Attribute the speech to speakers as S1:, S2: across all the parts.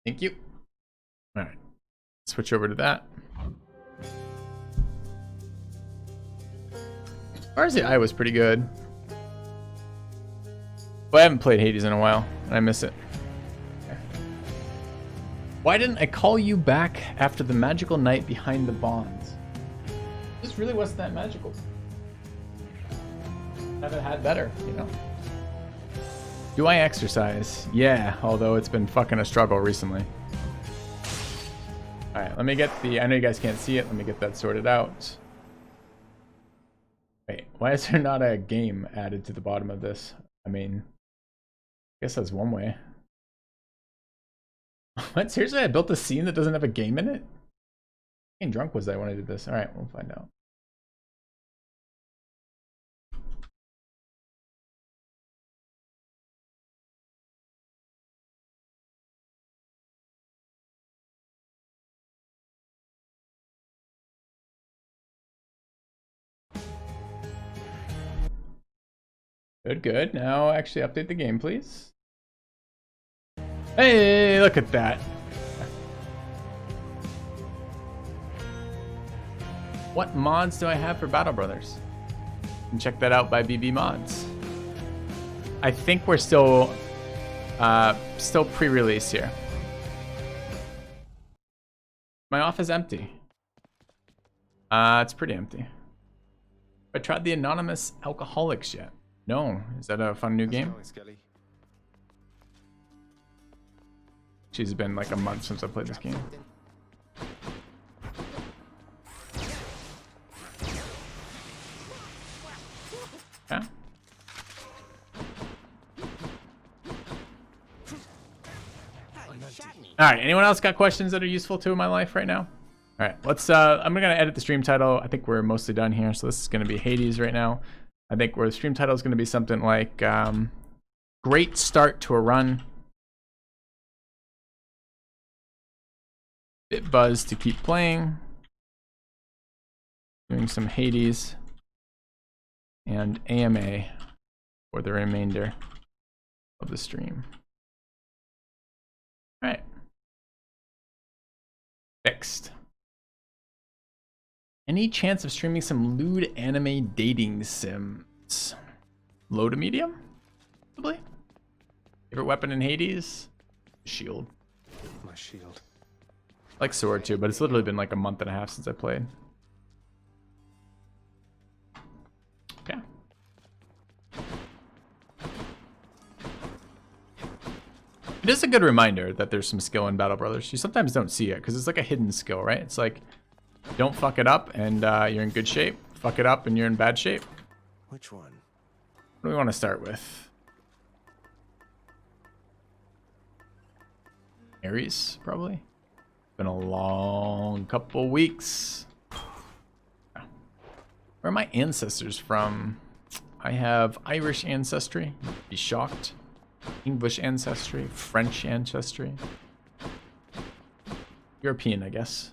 S1: Thank you. All right. Switch over to that. RZI was pretty good. But I haven't played Hades in a while, and I miss it. Okay. Why didn't I call you back after the magical night behind the bonds? This really wasn't that magical. Haven't had better, you know? Do I exercise? Yeah, although it's been fucking a struggle recently. Alright, let me get the... I know you guys can't see it. Let me get that sorted out. Wait, why is there not a game added to the bottom of this? I mean, I guess that's one way. What? Seriously? I built a scene that doesn't have a game in it? How fucking drunk was I when I did this? Alright, we'll find out. Good, good. Now actually update the game, please. Hey, look at that. What mods do I have for Battle Brothers? You can check that out by BB Mods. I think we're still pre-release here. My off is empty. It's pretty empty. Have I tried the Anonymous Alcoholics yet? No. Is that a fun new game? She's been like a month since I played this game. Yeah. All right. Anyone else got questions that are useful to my life right now? All right. Let's. I'm gonna edit the stream title. I think we're mostly done here, so this is gonna be Hades right now. I think where the stream title is gonna be something like "Great Start to a Run." Bit buzz to keep playing. Doing some Hades and AMA for the remainder of the stream. All right. Fixed. Any chance of streaming some lewd anime dating sims? Low to medium? Probably. Favorite weapon in Hades? Shield.
S2: My shield.
S1: I like sword too, but it's literally been like a month and a half since I played. Okay. It is a good reminder that there's some skill in Battle Brothers. You sometimes don't see it because it's like a hidden skill, right? It's like, don't fuck it up and you're in good shape. Fuck it up and you're in bad shape.
S2: Which one?
S1: What do we want to start with? Ares, probably. Been a long couple weeks. Where are my ancestors from? I have Irish ancestry. Be shocked. English ancestry. French ancestry. European, I guess.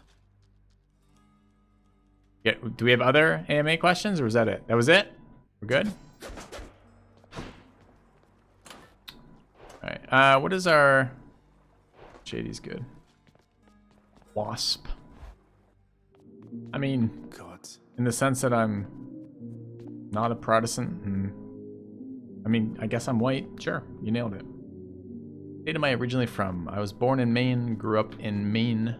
S1: Yeah, do we have other AMA questions, or was that it? That was it? We're good? Alright, what is our... Shady's good. Wasp. I mean, in the sense that I'm not a Protestant, and I mean, I guess I'm white. Sure, you nailed it. What state am I originally from? I was born in Maine, grew up in Maine,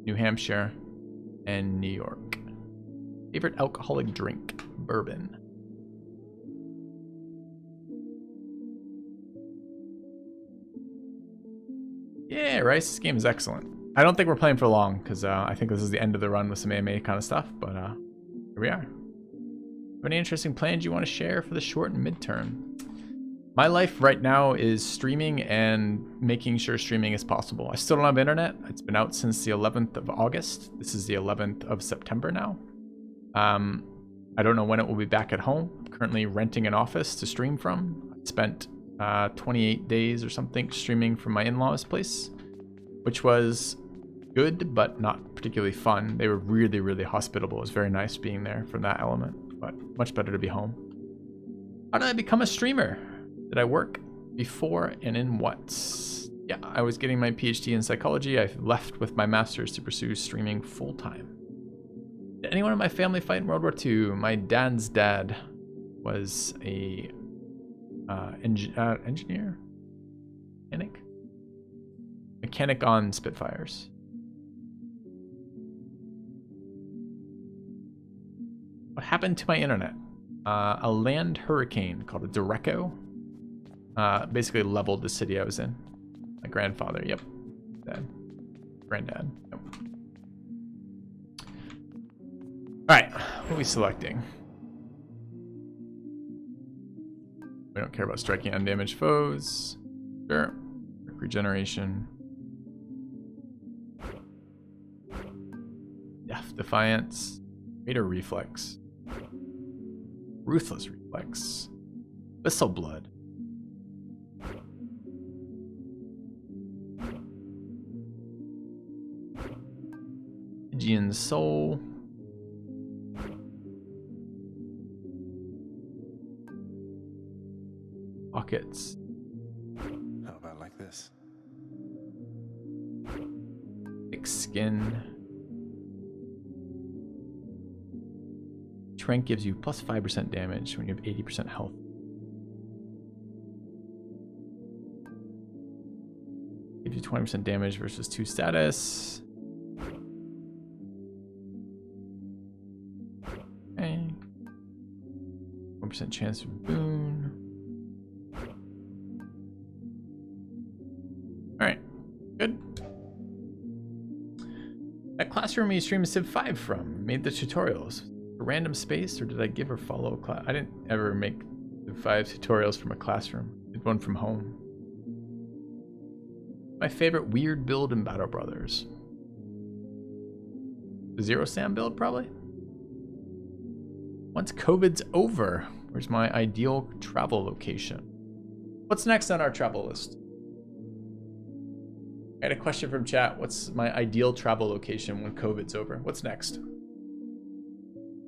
S1: New Hampshire, and New York. Favorite alcoholic drink? Bourbon. Yeah, Rice, this game is excellent. I don't think we're playing for long, because I think this is the end of the run with some AMA kind of stuff, but here we are. Have any interesting plans you want to share for the short and midterm? My life right now is streaming and making sure streaming is possible. I still don't have internet. It's been out since the 11th of August. This is the 11th of September now. I don't know when it will be back at home. I'm currently renting an office to stream from. I spent 28 days or something streaming from my in-laws' place, which was good, but not particularly fun. They were really, really hospitable. It was very nice being there from that element, but much better to be home. How did I become a streamer? Did I work before and in what? Yeah, I was getting my PhD in psychology. I left with my master's to pursue streaming full-time. Did anyone in my family fight in World War II? My dad's dad was a engineer? Mechanic on Spitfires. What happened to my internet? A land hurricane called a Derecho basically leveled the city I was in. My grandfather, yep. Dad. Granddad. Yep. Alright, what are we selecting? We don't care about striking undamaged foes. Sure. Regeneration. Death Defiance. Raider Reflex. Ruthless Reflex. Whistle Blood. Stygian Soul. Pockets.
S2: How about like this?
S1: Thick Skin. Rank gives you plus 5% damage when you have 80% health. Gives you 20% damage versus 2 status. Okay. 1% chance for boon. Alright, good. That classroom you streamed Civ 5 from made the tutorials. A random space, or did I give or follow a class? I didn't ever make the 5 tutorials from a classroom. I did one from home. My favorite weird build in Battle Brothers. The Zero Sam build, probably? Once COVID's over, where's my ideal travel location? What's next on our travel list? I had a question from chat. What's my ideal travel location when COVID's over? What's next?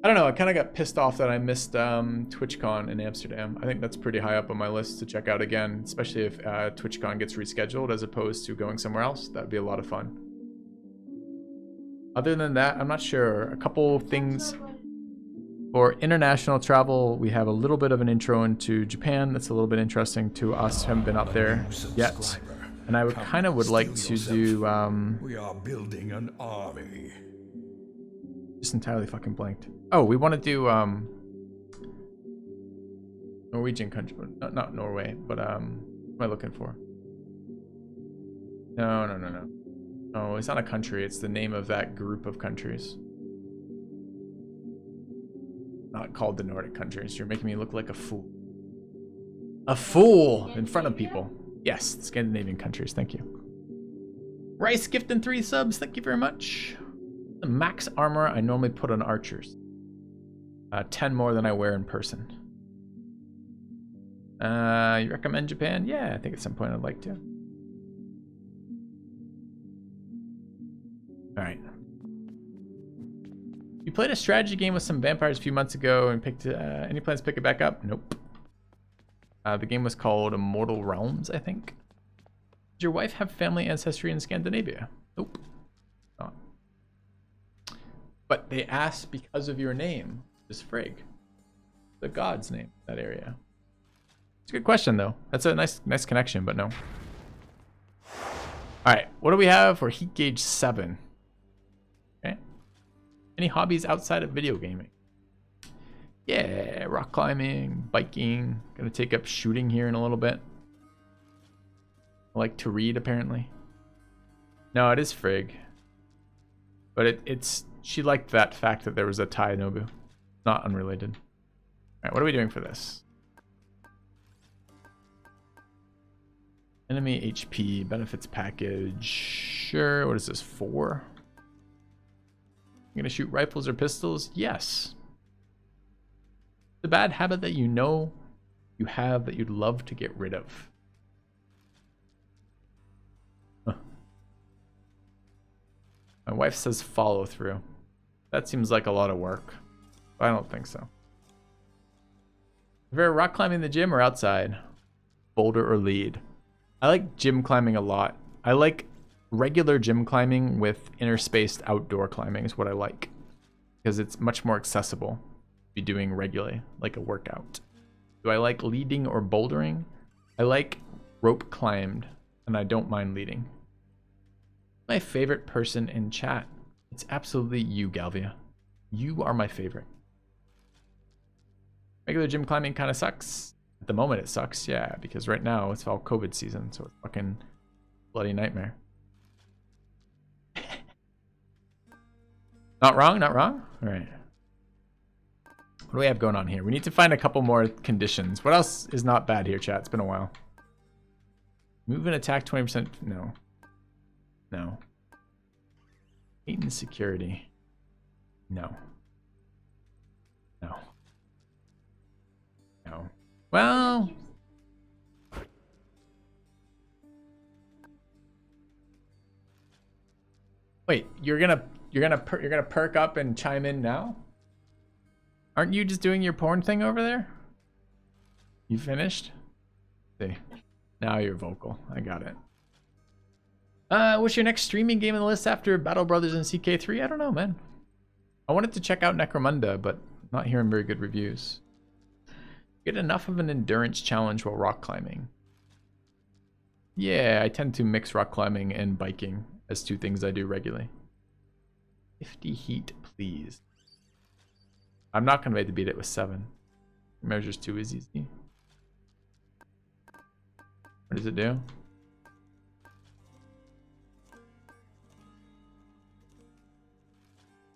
S1: I don't know, I kind of got pissed off that I missed TwitchCon in Amsterdam. I think that's pretty high up on my list to check out again, especially if TwitchCon gets rescheduled as opposed to going somewhere else. That'd be a lot of fun. Other than that, I'm not sure. A couple things for international travel. We have a little bit of an intro into Japan that's a little bit interesting to us. Haven't been up there yet. And I would kind of like to do...
S3: We are building an army.
S1: Just entirely fucking blanked. Oh, we want to do Norwegian country, but not Norway, but what am I looking for? No. No, it's not a country, it's the name of that group of countries. Not called the Nordic countries. You're making me look like a fool. A fool in front of people. Yes, the Scandinavian countries, thank you. Rice gifting 3 subs, thank you very much. The max armor I normally put on archers. 10 more than I wear in person. You recommend Japan? Yeah, I think at some point I'd like to. Alright. You played a strategy game with some vampires a few months ago and picked any plans to pick it back up? Nope. The game was called Immortal Realms, I think. Did your wife have family ancestry in Scandinavia? Nope. Not. But they asked because of your name, is Frigg. The god's name, that area. It's a good question, though. That's a nice connection, but no. Alright, what do we have for Heat Gauge 7? Okay. Any hobbies outside of video gaming? Yeah, rock climbing, biking. Gonna take up shooting here in a little bit. I like to read, apparently. No, it is Frigg. But it's... She liked that fact that there was a Tai Nobu. Not unrelated. Alright, what are we doing for this? Enemy HP, benefits package. Sure, what is this, 4? I'm gonna shoot rifles or pistols? Yes. The bad habit that you know you have that you'd love to get rid of. Huh. My wife says follow through. That seems like a lot of work. I don't think so. If you're rock climbing in the gym or outside? Boulder or lead? I like gym climbing a lot. I like regular gym climbing with interspaced outdoor climbing is what I like. Because it's much more accessible to be doing regularly, like a workout. Do I like leading or bouldering? I like rope climbed, and I don't mind leading. My favorite person in chat. It's absolutely you, Galvia. You are my favorite. Regular gym climbing kind of sucks. At the moment it sucks, yeah, because right now it's all COVID season, so it's fucking bloody nightmare. Not wrong, not wrong? All right. What do we have going on here? We need to find a couple more conditions. What else is not bad here, chat? It's been a while. Move and attack 20%. No. No. Hate and security. No. No. No. Well. Wait, you're gonna perk up and chime in now? Aren't you just doing your porn thing over there? You finished? See, now you're vocal. I got it. What's your next streaming game on the list after Battle Brothers and CK3? I don't know, man. I wanted to check out Necromunda, but not hearing very good reviews. Get enough of an endurance challenge while rock climbing. Yeah, I tend to mix rock climbing and biking as two things I do regularly. 50 heat, please. I'm not gonna be able to beat it with 7. Measures 2 is easy. What does it do?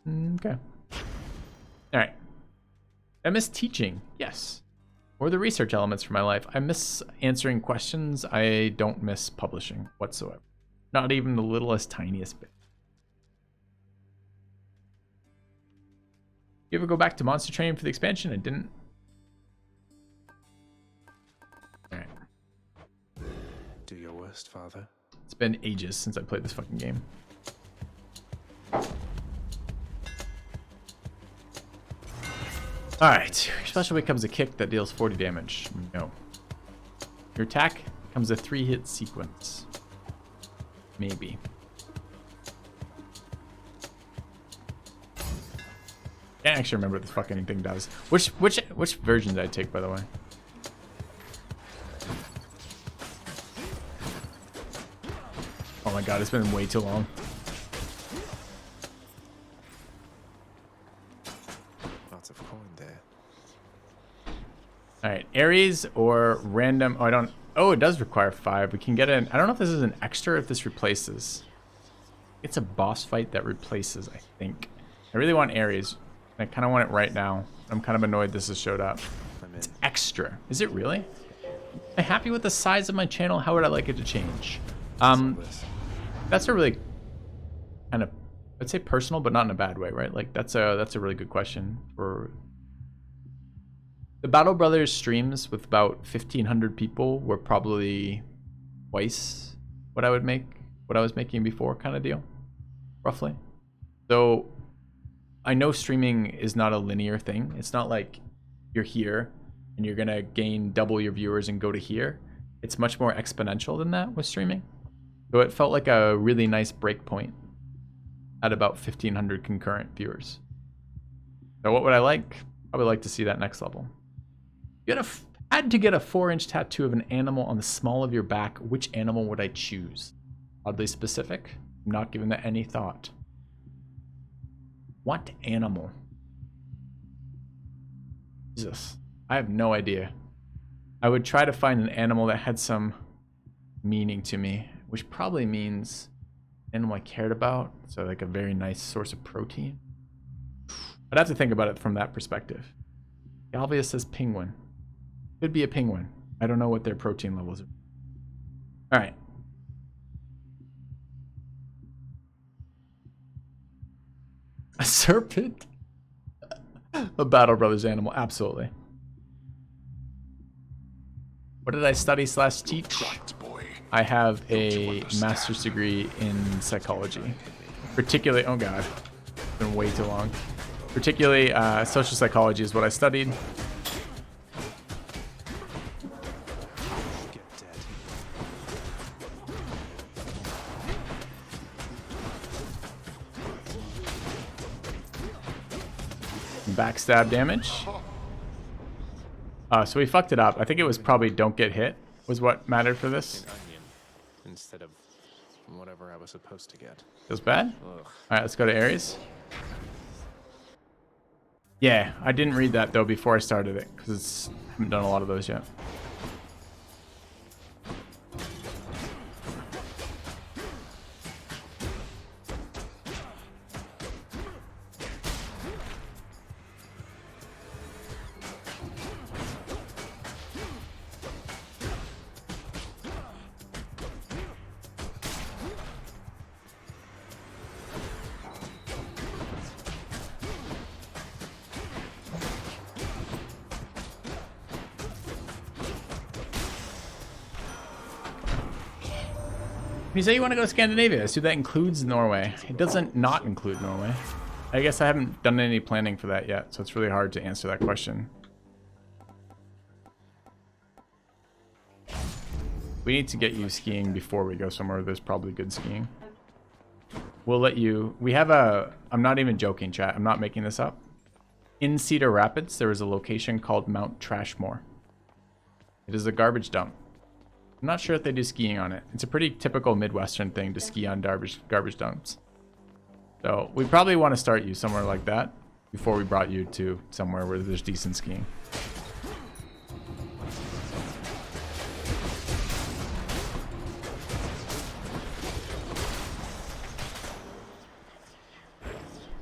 S1: Okay. Alright. I miss teaching. Yes. Or the research elements for my life. I miss answering questions. I don't miss publishing whatsoever. Not even the littlest, tiniest bit. You ever go back to Monster Training for the expansion? I didn't. Alright.
S2: Do your worst, father.
S1: It's been ages since I played this fucking game. Alright. Your special becomes a kick that deals 40 damage. No. Your attack becomes a 3-hit sequence. Maybe. Can't actually remember what this fucking thing does. Which version did I take, by the way? Oh my god, it's been way too long.
S2: Lots of coin there.
S1: Alright, Ares or random. Oh, I don't. Oh, it does require 5. We can get an. I don't know if this is an extra or if this replaces. It's a boss fight that replaces, I think. I really want Ares. I kind of want it right now. I'm kind of annoyed this has showed up. It's extra. Is it really? Am I happy with the size of my channel? How would I like it to change? That's a really kind of, I'd say personal, but not in a bad way, right? Like that's a really good question. For the Battle Brothers streams with about 1,500 people were probably twice what I would make, what I was making before, kind of deal, roughly. So I know streaming is not a linear thing. It's not like you're here and you're gonna gain double your viewers and go to here. It's much more exponential than that with streaming. So it felt like a really nice break point at about 1,500 concurrent viewers. So what would I like? I would like to see that next level. You had to get a 4-inch tattoo of an animal on the small of your back. Which animal would I choose? Oddly specific. I'm not giving that any thought. What animal? Jesus, I have no idea. I would try to find an animal that had some meaning to me, which probably means an animal I cared about. So like a very nice source of protein. I'd have to think about it from that perspective. Galvia says penguin. Could be a penguin. I don't know what their protein levels are. All right. A serpent? A Battle Brothers animal, absolutely. What did I study / teach? I have a master's degree in psychology. Particularly, oh god, it's been way too long. Particularly, social psychology is what I studied. backstab damage. So we fucked it up. I think it was probably don't get hit was what mattered for this.
S2: An onion instead of whatever I was supposed to get.
S1: Feels bad?
S2: Ugh.
S1: Alright, let's go to Ares. Yeah, I didn't read that though before I started it, because I haven't done a lot of those yet. You say you want to go to Scandinavia, so that includes Norway. It doesn't not include Norway. I guess I haven't done any planning for that yet, so it's really hard to answer that question. We need to get you skiing before we go somewhere there's probably good skiing. We'll let you... We have a... I'm not even joking, chat. I'm not making this up. In Cedar Rapids, there is a location called Mount Trashmore. It is a garbage dump. I'm not sure if they do skiing on it. It's a pretty typical Midwestern thing to ski on garbage dumps. So we probably want to start you somewhere like that before we brought you to somewhere where there's decent skiing.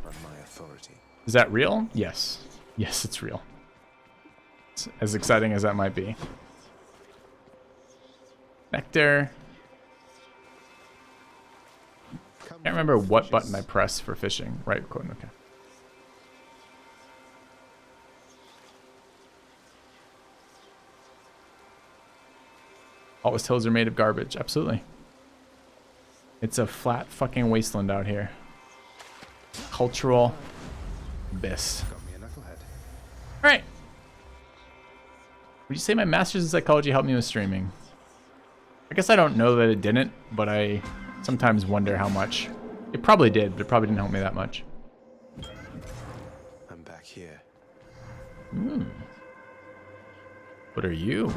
S2: On my authority.
S1: Is that real? Yes. Yes, it's real. It's as exciting as that might be. Nectar. Can't remember what button I press for fishing. Right, okay. Always hills are made of garbage. Absolutely. It's a flat fucking wasteland out here. Cultural abyss.
S2: Got me a knucklehead.
S1: Alright. Would you say my master's in psychology helped me with streaming? I guess I don't know that it didn't, but I sometimes wonder how much. It probably did, but it probably didn't help me that much.
S2: I'm back here.
S1: What are you?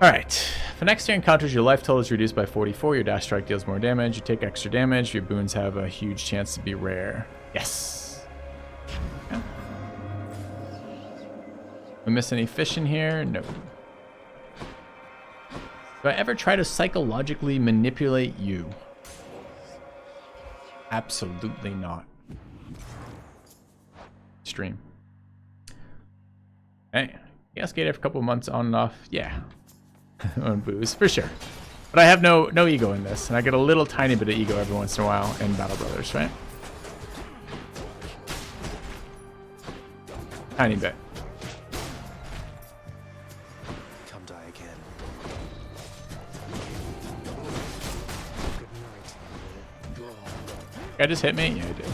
S1: Alright. For next year encounters, your life total is reduced by 44. Your dash strike deals more damage. You take extra damage. Your boons have a huge chance to be rare. Yes. Okay. We miss any fish in here? No. Do I ever try to psychologically manipulate you? Absolutely not. Stream. Hey, yeah, skated for a couple of months on and off. Yeah. On booze, for sure. But I have no ego in this, and I get a little tiny bit of ego every once in a while in Battle Brothers, right? Tiny bit.
S2: Come die again. Good night.
S1: I just hit me? Yeah, I did.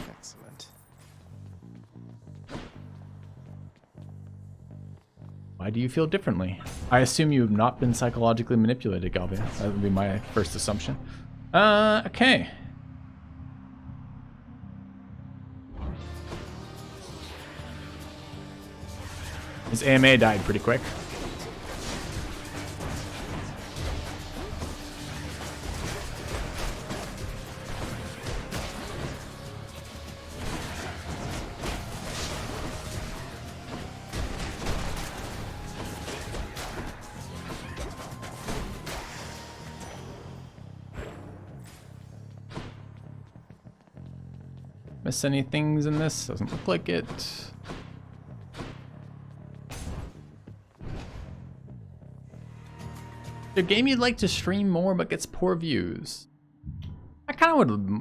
S2: Excellent.
S1: Why do you feel differently? I assume you have not been psychologically manipulated, Galvia. That would be my first assumption. Okay. His AMA died pretty quick. Miss any things in this? Doesn't look like it. A game you'd like to stream more but gets poor views. I kind of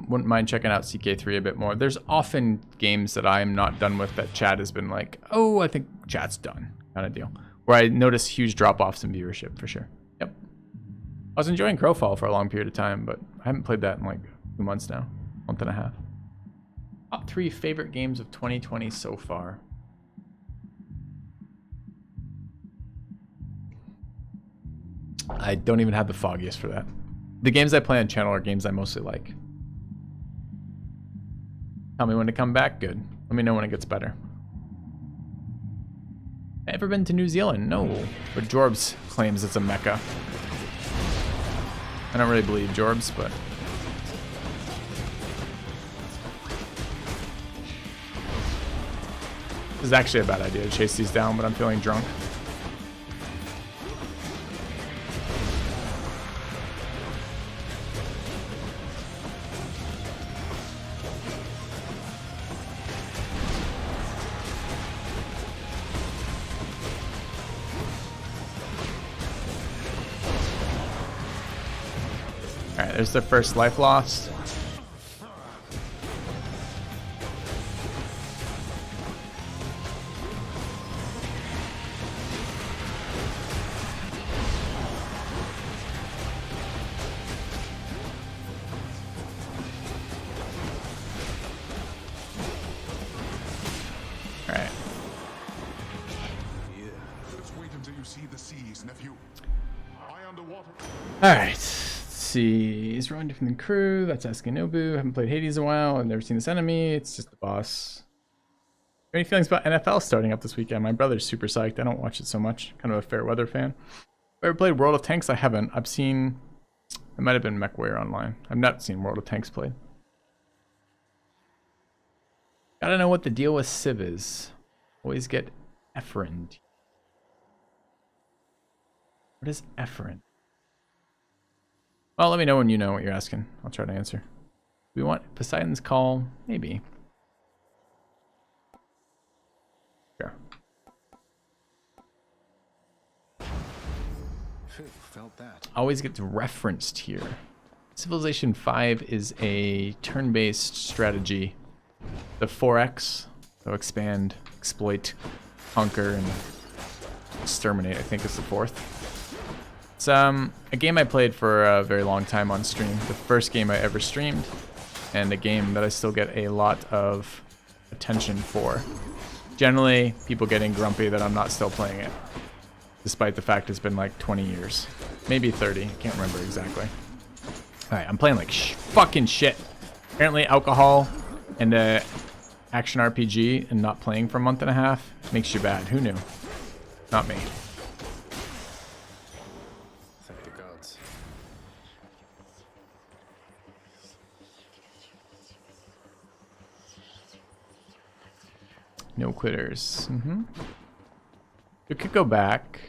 S1: wouldn't mind checking out CK3 a bit more. There's often games that I'm not done with that chat has been like, oh, I think chat's done, kind of deal. Where I notice huge drop-offs in viewership for sure. Yep. I was enjoying Crowfall for a long period of time, but I haven't played that in like 2 months now, month and a half. Top 3 favorite games of 2020 so far. I don't even have the foggiest for that. The games I play on channel are games I mostly like. Tell me when to come back. Good. Let me know when it gets better. Ever been to New Zealand? No. But Jorbs claims it's a mecca. I don't really believe Jorbs, but... This is actually a bad idea to chase these down, but I'm feeling drunk. Alright, there's the first life lost. Alright.
S4: Let's wait until you see the seas, nephew. Eye underwater.
S1: Alright. See, is Rowan different than crew? That's Askinobu. Haven't played Hades in a while. I've never seen this enemy. It's just the boss. Any feelings about NFL starting up this weekend? My brother's super psyched. I don't watch it so much. Kind of a fair weather fan. Ever played World of Tanks? I haven't. I've seen. It might have been MechWarrior Online. I've not seen World of Tanks played. Gotta know what the deal with Civ is. Always get Efferent. What is Efferent? Well, let me know when you know what you're asking. I'll try to answer. We want Poseidon's Call? Maybe. Sure.
S2: Phew, felt that.
S1: Always gets referenced here. Civilization 5 is a turn-based strategy. The 4X, so expand, exploit, conquer, and exterminate, I think is the fourth. It's a game I played for a very long time on stream. The first game I ever streamed, and a game that I still get a lot of attention for. Generally, people getting grumpy that I'm not still playing it, despite the fact it's been like 20 years. Maybe 30, I can't remember exactly. Alright, I'm playing like fucking shit. Apparently alcohol and action RPG and not playing for a month and a half makes you bad. Who knew? Not me.
S2: Thank the gods.
S1: No quitters. We could go back.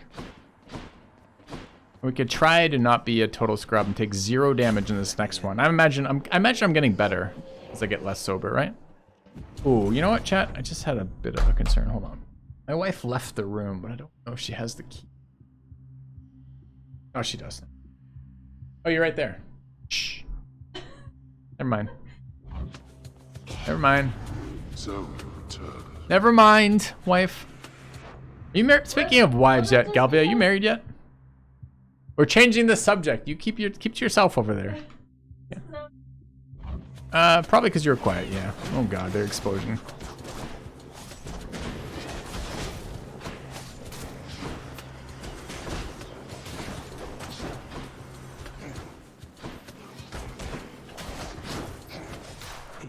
S1: We could try to not be a total scrub and take 0 damage in this next one. I imagine I'm getting better as I get less sober, right? Ooh, you know what, chat? I just had a bit of a concern. Hold on. My wife left the room, but I don't know if she has the key. Oh, she does. Oh, you're right there. Shh. Never mind. Never mind.
S4: So, return.
S1: Never mind, wife. Are you married? Speaking of wives yet, Galvia, are you married yet? We're changing the subject. You keep to yourself over there. Yeah. Probably because you're quiet, yeah. Oh god, their explosion.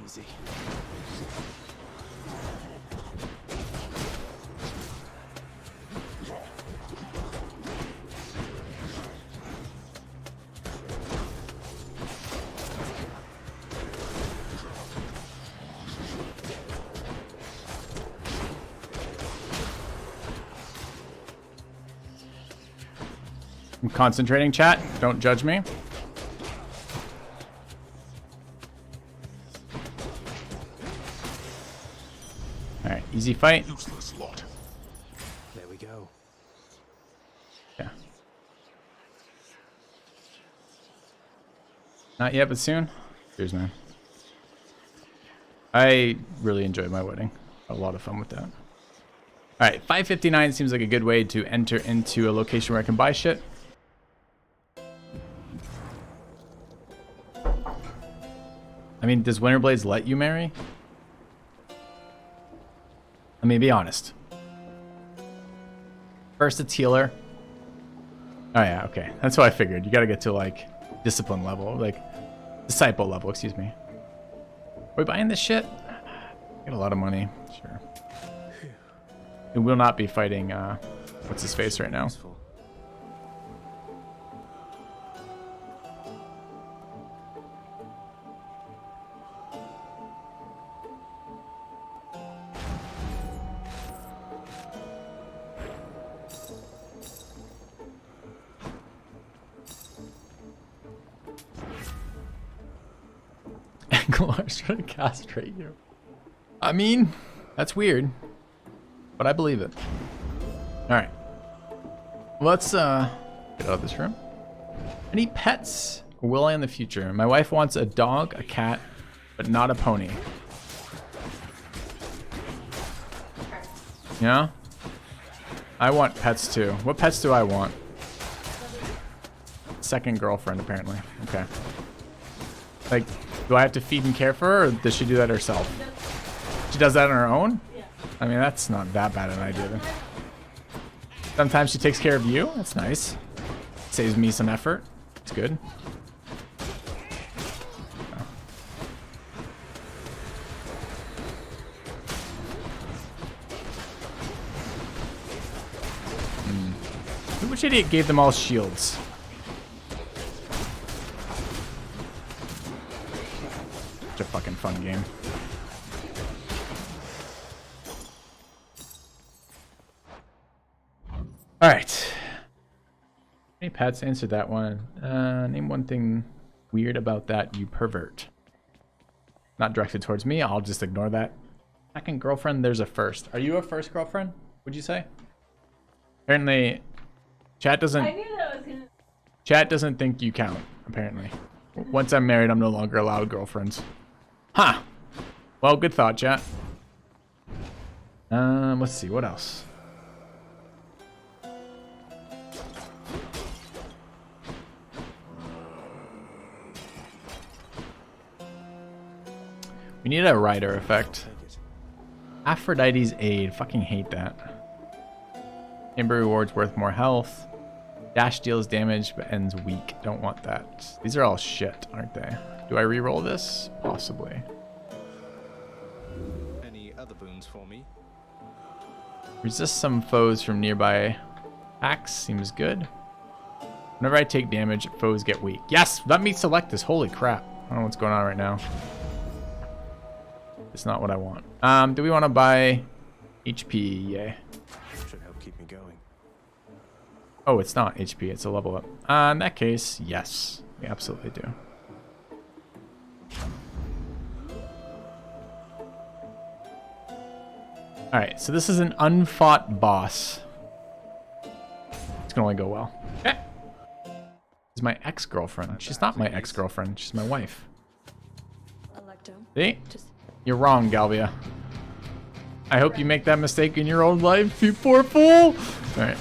S2: Easy.
S1: I'm concentrating, chat. Don't judge me. Alright, easy fight.
S4: Useless lot.
S2: There we go.
S1: Yeah. Not yet, but soon. Cheers, man. I really enjoyed my wedding. Had a lot of fun with that. Alright, 559 seems like a good way to enter into a location where I can buy shit. I mean, does Winterblades let you marry? Let me be honest. First it's healer. Oh yeah, okay. That's what I figured. You gotta get to like discipline level, like disciple level, excuse me. Are we buying this shit? Get a lot of money, sure. We will not be fighting, what's his face right now?
S2: Useful.
S1: Anglars trying to castrate you. I mean, that's weird, but I believe it. All right, let's get out of this room. Any pets? Will I in the future? My wife wants a dog, a cat, but not a pony. Yeah? I want pets too. What pets do I want? Second girlfriend, apparently. Okay. Like, do I have to feed and care for her, or does she do that herself? She does that on her own? I mean, that's not that bad an idea then. Sometimes she takes care of you. That's nice. Saves me some effort. It's good. Which idiot gave them all shields? Such a fucking fun game. All right. Any pets? Answered that one. Name one thing weird about that, you pervert. Not directed towards me. I'll just ignore that. Second girlfriend, there's a first. Are you a first girlfriend, would you say? Apparently, chat doesn't think you count, apparently. Once I'm married, I'm no longer allowed girlfriends. Huh. Well, good thought, chat. Let's see, what else? We need a rider effect. Aphrodite's aid. Fucking hate that. Amber rewards worth more health. Dash deals damage but ends weak. Don't want that. These are all shit, aren't they? Do I re-roll this? Possibly.
S2: Any other boons for me?
S1: Resist some foes from nearby attacks. Seems good. Whenever I take damage, foes get weak. Yes! Let me select this. Holy crap. I don't know what's going on right now. It's not what I want. Do we want to buy HP? Yay.
S2: Should help keep me going.
S1: Oh, it's not HP. It's a level up. In that case, yes. We absolutely do. Alright, so this is an unfought boss. It's gonna only go well. Okay. This is my ex-girlfriend. She's not my ex-girlfriend. She's my wife. See? You're wrong, Galvia. I hope you make that mistake in your own life, you poor fool! Alright.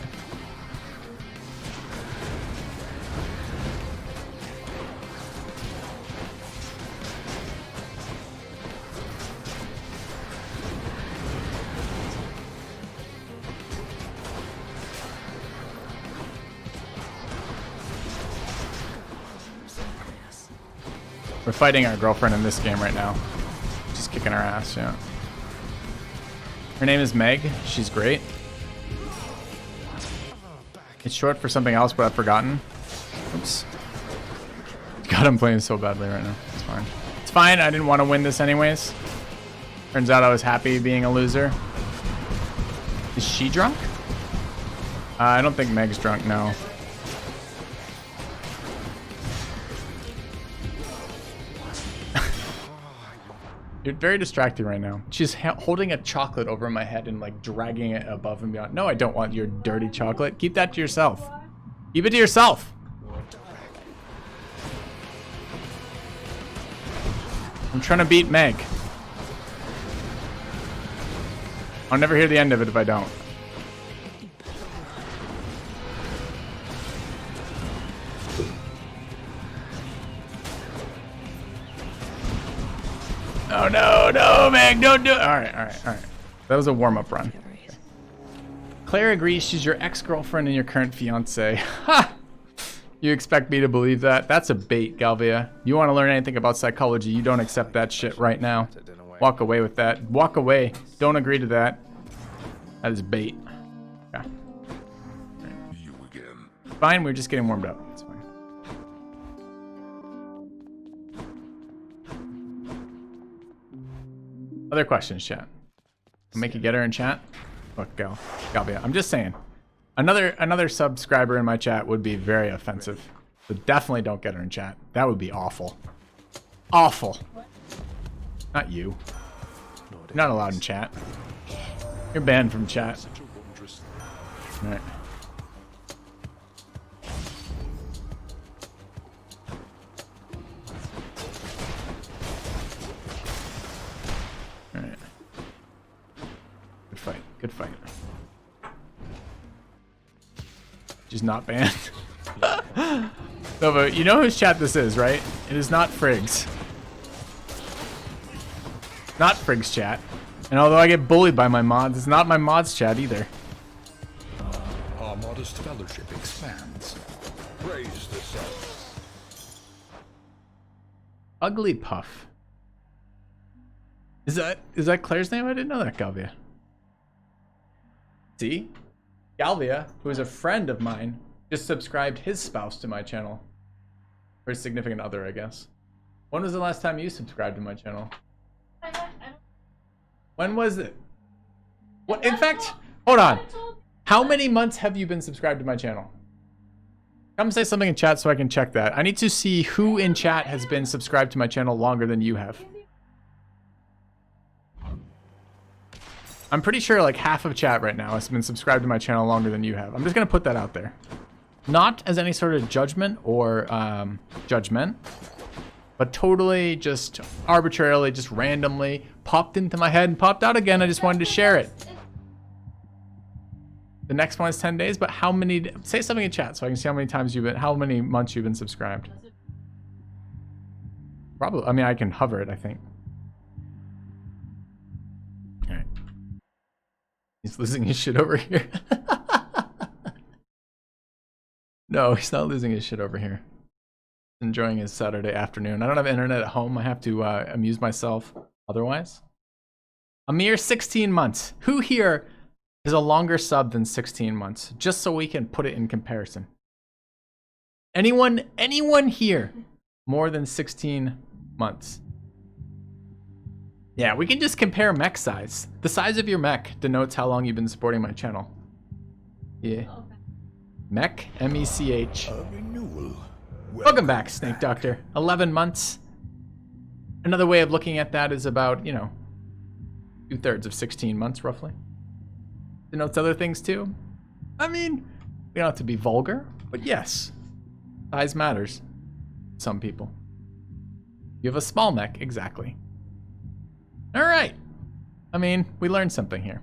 S1: We're fighting our girlfriend in this game right now. She's kicking our ass, yeah. Her name is Meg. She's great. It's short for something else, but I've forgotten. Oops. God, I'm playing so badly right now. It's fine. It's fine. I didn't want to win this anyways. Turns out I was happy being a loser. Is she drunk? I don't think Meg's drunk, no. You're very distracting right now. She's holding a chocolate over my head and like dragging it above and beyond. No, I don't want your dirty chocolate. Keep that to yourself. Keep it to yourself. I'm trying to beat Meg. I'll never hear the end of it if I don't. Oh no, no, Meg, don't do it. All right. That was a warm-up run. Okay. Claire agrees she's your ex-girlfriend and your current fiance. Ha! You expect me to believe that? That's a bait, Galvia. You want to learn anything about psychology, you don't accept that shit right now. Walk away with that. Walk away. Don't agree to that. That is bait. Yeah.
S4: You again.
S1: Fine, we're just getting warmed up. It's fine. Other questions, chat? Make a getter in chat? Look, Galvia. I'm just saying. Another subscriber in my chat would be very offensive. So definitely don't get her in chat. That would be awful. Awful. Not you. You're not allowed in chat. You're banned from chat. Alright. Alright. Good fight. Good fight. She's not banned. No, but you know whose chat this is, right? It is not Frigg's. Not Frigg's chat. And although I get bullied by my mods, it's not my mods chat either.
S3: Our modest fellowship expands. Praise the sun.
S1: Ugly Puff. Is that Claire's name? I didn't know that, Galvia. See? Galvia, who is a friend of mine, just subscribed his spouse to my channel. Or his significant other, I guess. When was the last time you subscribed to my channel? When was it? What? In fact, hold on. How many months have you been subscribed to my channel? Come say something in chat so I can check that. I need to see who in chat has been subscribed to my channel longer than you have. I'm pretty sure like half of chat right now has been subscribed to my channel longer than you have. I'm just going to put that out there. Not as any sort of judgment or judgment, but totally just arbitrarily, just randomly popped into my head and popped out again. I just wanted to share it. The next one is 10 days, but how many, say something in chat so I can see how many times how many months you've been subscribed. Probably, I mean, I can hover it, I think. All right. He's losing his shit over here. No, he's not losing his shit over here. Enjoying his Saturday afternoon. I don't have internet at home. I have to amuse myself otherwise. A mere 16 months. Who here is a longer sub than 16 months? Just so we can put it in comparison. Anyone here more than 16 months? Yeah, we can just compare mech size. The size of your mech denotes how long you've been supporting my channel. Yeah. Mech, M-E-C-H.
S3: A renewal.
S1: Welcome back, Snake Doctor. 11 months. Another way of looking at that is about, you know, 2/3 of 16 months, roughly. Denotes other things, too. I mean, we don't have to be vulgar, but yes. Size matters. Some people. You have a small mech, exactly. Alright. I mean, we learned something here.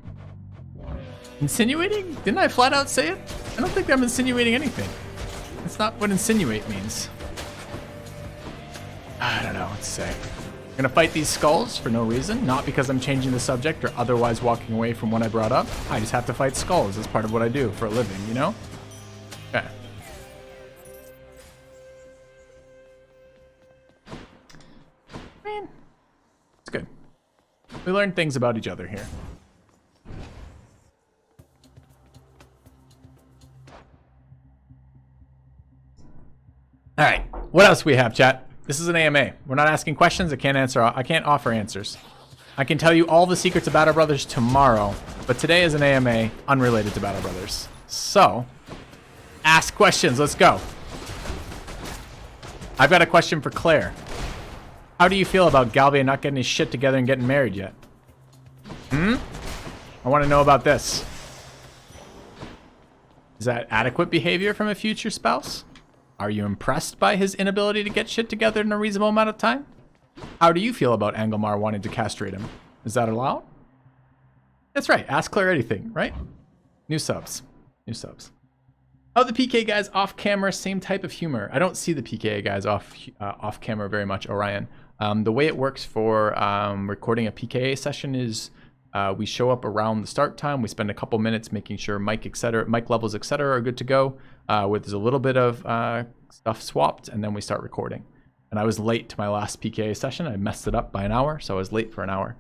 S1: Insinuating? Didn't I flat out say it? I don't think I'm insinuating anything. That's not what insinuate means. I don't know what to say. I'm gonna fight these skulls for no reason, not because I'm changing the subject or otherwise walking away from what I brought up. I just have to fight skulls as part of what I do for a living, you know? Okay. Man, it's good. We learned things about each other here. All right, what else we have, chat? This is an AMA. We're not asking questions. I can't offer answers. I can tell you all the secrets of Battle Brothers tomorrow, but today is an AMA unrelated to Battle Brothers. So, ask questions. Let's go. I've got a question for Claire. How do you feel about Galvia not getting his shit together and getting married yet? I want to know about this. Is that adequate behavior from a future spouse? Are you impressed by his inability to get shit together in a reasonable amount of time? How do you feel about Anglemar wanting to castrate him? Is that allowed? That's right. Ask Claire anything, right? New subs. New subs. Oh, the PK guys off camera, same type of humor. I don't see the PK guys off camera very much, Orion. The way it works for recording a PKA session is We show up around the start time. We spend a couple minutes making sure mic levels, etc., are good to go. Where there's a little bit of stuff swapped, and then we start recording. And I was late to my last PKA session. I messed it up by an hour, so I was late for an hour.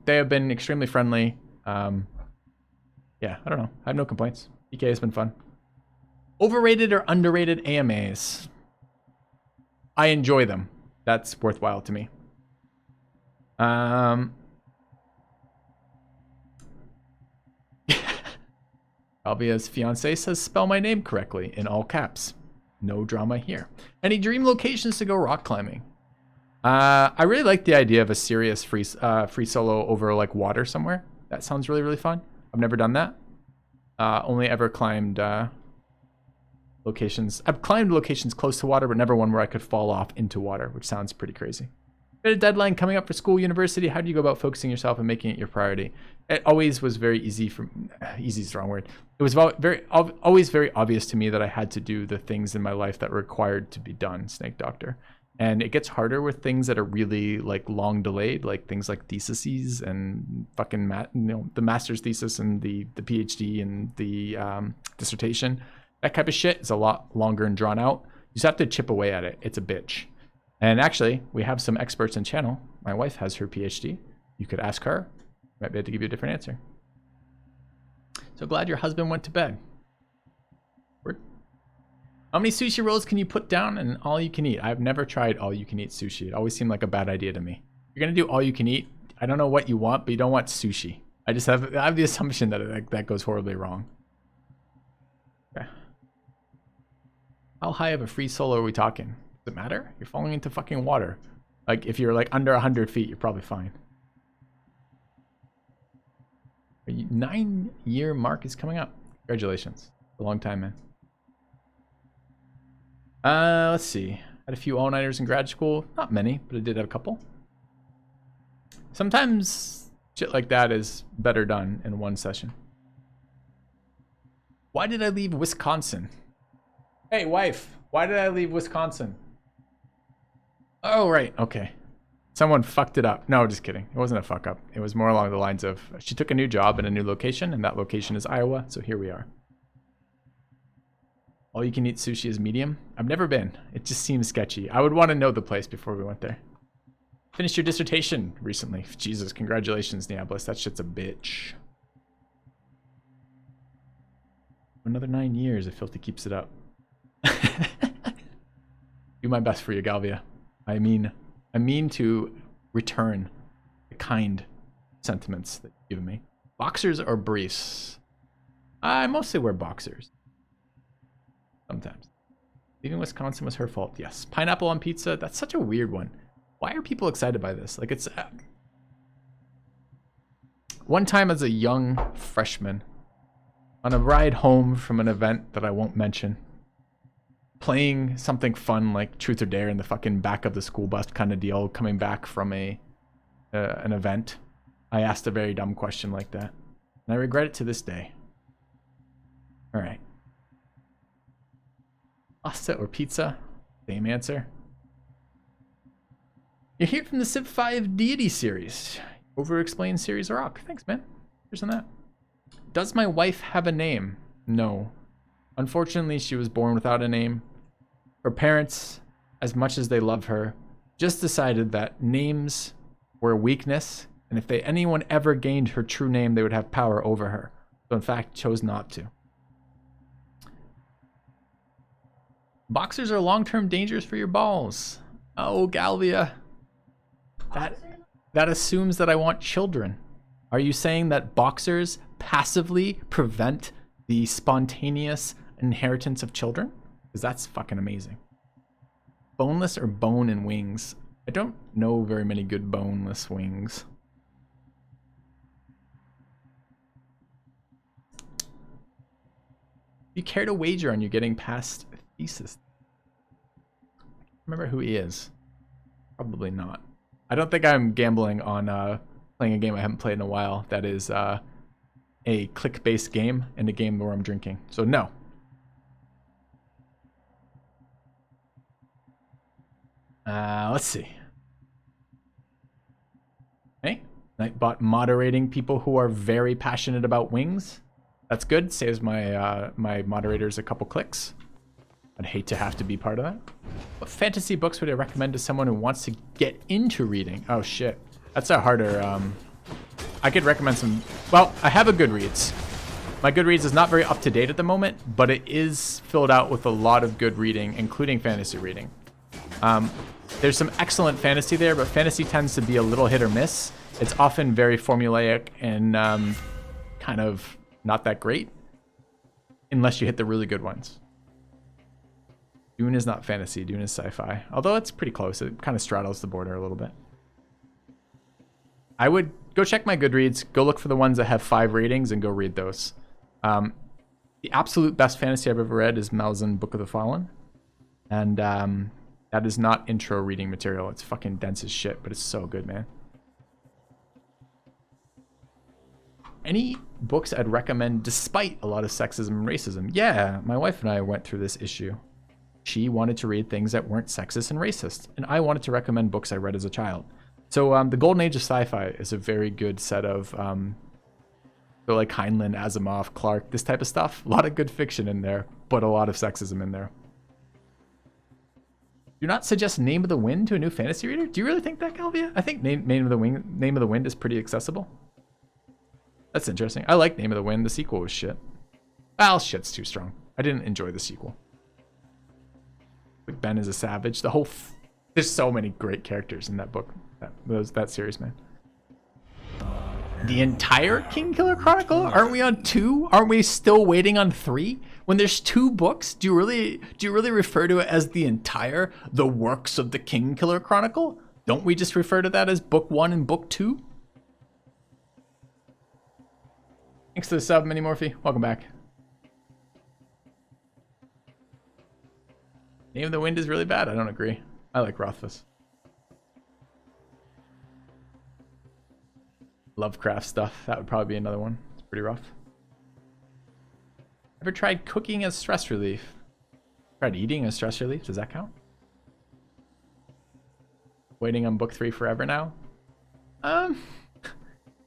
S1: They have been extremely friendly. Yeah, I don't know. I have no complaints. PK has been fun. Overrated or underrated AMAs? I enjoy them. That's worthwhile to me. Albia's fiance says spell my name correctly in all caps. No drama here. Any dream locations to go rock climbing? I really like the idea of a serious free solo over like water somewhere. That sounds really, really fun. I've never done that. Only ever climbed locations. I've climbed locations close to water, but never one where I could fall off into water, which sounds pretty crazy. Got a deadline coming up for school, university. How do you go about focusing yourself and making it your priority? It always was very easy for easy is the wrong word. It was always very obvious to me that I had to do the things in my life that were required to be done, Snake Doctor. And it gets harder with things that are really like long delayed, like things like theses and fucking the master's thesis and the PhD and the dissertation. That type of shit is a lot longer and drawn out. You just have to chip away at it. It's a bitch. And actually, we have some experts in channel. My wife has her PhD. You could ask her. Might be able to give you a different answer. So glad your husband went to bed. Word. How many sushi rolls can you put down and all you can eat? I've never tried all you can eat sushi. It always seemed like a bad idea to me. You're gonna do all you can eat. I don't know what you want, but you don't want sushi. I have the assumption that that goes horribly wrong. Okay. How high of a free solo are we talking? Does it matter? You're falling into fucking water. Like if you're like under 100 feet, you're probably fine. 9-year mark is coming up. Congratulations. A long time, man. Let's see. Had a few all-nighters in grad school. Not many, but I did have a couple. Sometimes shit like that is better done in one session. Why did I leave Wisconsin? Hey, wife. Why did I leave Wisconsin? Oh, right. Okay. Someone fucked it up. No, just kidding. It wasn't a fuck up. It was more along the lines of she took a new job in a new location, and that location is Iowa, so here we are. All you can eat sushi is medium? I've never been. It just seems sketchy. I would want to know the place before we went there. Finished your dissertation recently. Jesus, congratulations, Diablos. That shit's a bitch. Another 9 years if Filthy keeps it up. Do my best for you, Galvia. I mean to return the kind sentiments that you've given me. Boxers or briefs? I mostly wear boxers. Sometimes. Leaving Wisconsin was her fault. Yes. Pineapple on pizza. That's such a weird one. Why are people excited by this? Like it's... One time as a young freshman, on a ride home from an event that I won't mention, playing something fun like Truth or Dare in the fucking back of the school bus kind of deal, coming back from an event, I asked a very dumb question like that. And I regret it to this day. All right. Pasta or pizza? Same answer. You're here from the Civ 5 Deity series. Over-explained series rock. Thanks, man. Here's on that. Does my wife have a name? No. Unfortunately, she was born without a name. Her parents, as much as they love her, just decided that names were a weakness, and if anyone ever gained her true name, they would have power over her. So in fact, chose not to. Boxers are long-term dangers for your balls. Oh, Galvia. That assumes that I want children. Are you saying that boxers passively prevent the spontaneous inheritance of children? Because that's fucking amazing. Boneless or bone and wings? I don't know very many good boneless wings. Do you care to wager on you getting past thesis? Remember who he is. Probably not. I don't think I'm gambling on playing a game I haven't played in a while that is a click-based game and a game where I'm drinking. So no. Let's see. Hey, Nightbot moderating people who are very passionate about wings. That's good. Saves my my moderators a couple clicks. I'd hate to have to be part of that. What fantasy books would I recommend to someone who wants to get into reading? Oh shit, that's a harder. I could recommend some. Well, I have a Goodreads. My Goodreads is not very up to date at the moment, but it is filled out with a lot of good reading, including fantasy reading. There's some excellent fantasy there, but fantasy tends to be a little hit or miss. It's often very formulaic and kind of not that great, unless you hit the really good ones. Dune is not fantasy, Dune is sci-fi. Although it's pretty close, it kind of straddles the border a little bit. I would go check my Goodreads, go look for the ones that have 5 ratings and go read those. The absolute best fantasy I've ever read is Malzahn Book of the Fallen. And that is not intro reading material. It's fucking dense as shit, but it's so good, man. Any books I'd recommend despite a lot of sexism and racism? Yeah, my wife and I went through this issue. She wanted to read things that weren't sexist and racist, and I wanted to recommend books I read as a child. So the Golden Age of Sci-Fi is a very good set of so like Heinlein, Asimov, Clarke, this type of stuff. A lot of good fiction in there, but a lot of sexism in there. Do not suggest Name of the Wind to a new fantasy reader? Do you really think that, Calvia? I think Name of the Wind is pretty accessible. That's interesting. I like Name of the Wind. The sequel was shit. Well, shit's too strong. I didn't enjoy the sequel. Like Ben is a savage. The whole... There's so many great characters in that book. That series, man. The entire Kingkiller Chronicle? Aren't we on 2? Aren't we still waiting on 3? When there's 2 books, do you really refer to it as the works of the Kingkiller Chronicle? Don't we just refer to that as book 1 and book 2? Thanks to the sub, Minimorphy. Welcome back. Name of the Wind is really bad. I don't agree. I like Rothfuss. Lovecraft stuff. That would probably be another one. It's pretty rough. Ever tried cooking as stress relief? Tried eating as stress relief? Does that count? Waiting on book 3 forever now?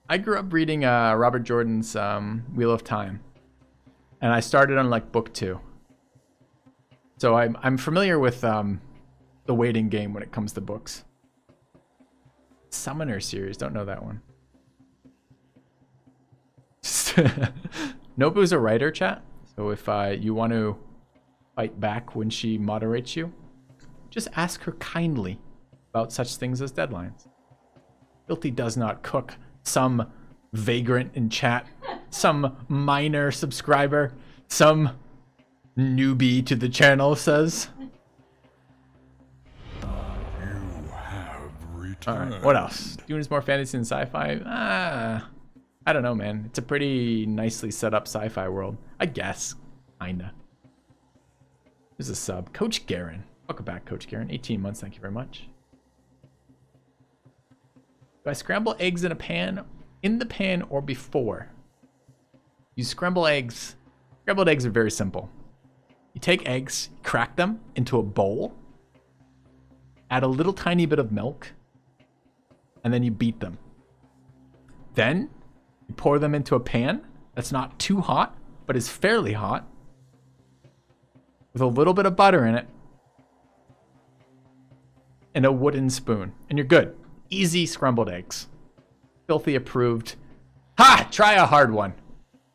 S1: I grew up reading Robert Jordan's Wheel of Time, and I started on like book 2. So I'm familiar with the waiting game when it comes to books. Summoner series, don't know that one. Nobu's a writer, chat. So if you want to fight back when she moderates you, just ask her kindly about such things as deadlines. Filthy does not cook. Some vagrant in chat, some minor subscriber, some newbie to the channel says.
S3: You have returned.
S1: All right, what else? Dune is more fantasy than sci-fi? I don't know, man. It's a pretty nicely set up sci-fi world, I guess. Kinda. There's a sub. Coach Garen. Welcome back, Coach Garen. 18 months, thank you very much. Do I scramble eggs in a pan, in the pan, or before? You scramble eggs. Scrambled eggs are very simple. You take eggs, crack them into a bowl, add a little tiny bit of milk, and then you beat them. Then you pour them into a pan that's not too hot, but is fairly hot, with a little bit of butter in it, and a wooden spoon, and you're good. Easy scrambled eggs. Filthy approved. Ha! Try a hard one.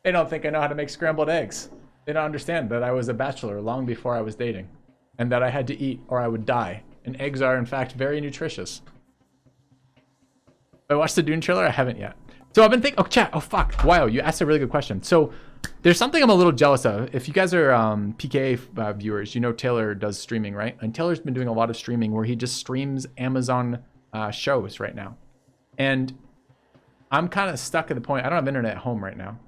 S1: They don't think I know how to make scrambled eggs. They don't understand that I was a bachelor long before I was dating, and that I had to eat or I would die. And eggs are, in fact, very nutritious. I watched the Dune trailer? I haven't yet. So I've been thinking... Oh, chat. Oh, fuck. Wow, you asked a really good question. So there's something I'm a little jealous of. If you guys are PK viewers, you know Taylor does streaming, right? And Taylor's been doing a lot of streaming where he just streams Amazon shows right now. And I'm kind of stuck at the point... I don't have internet at home right now.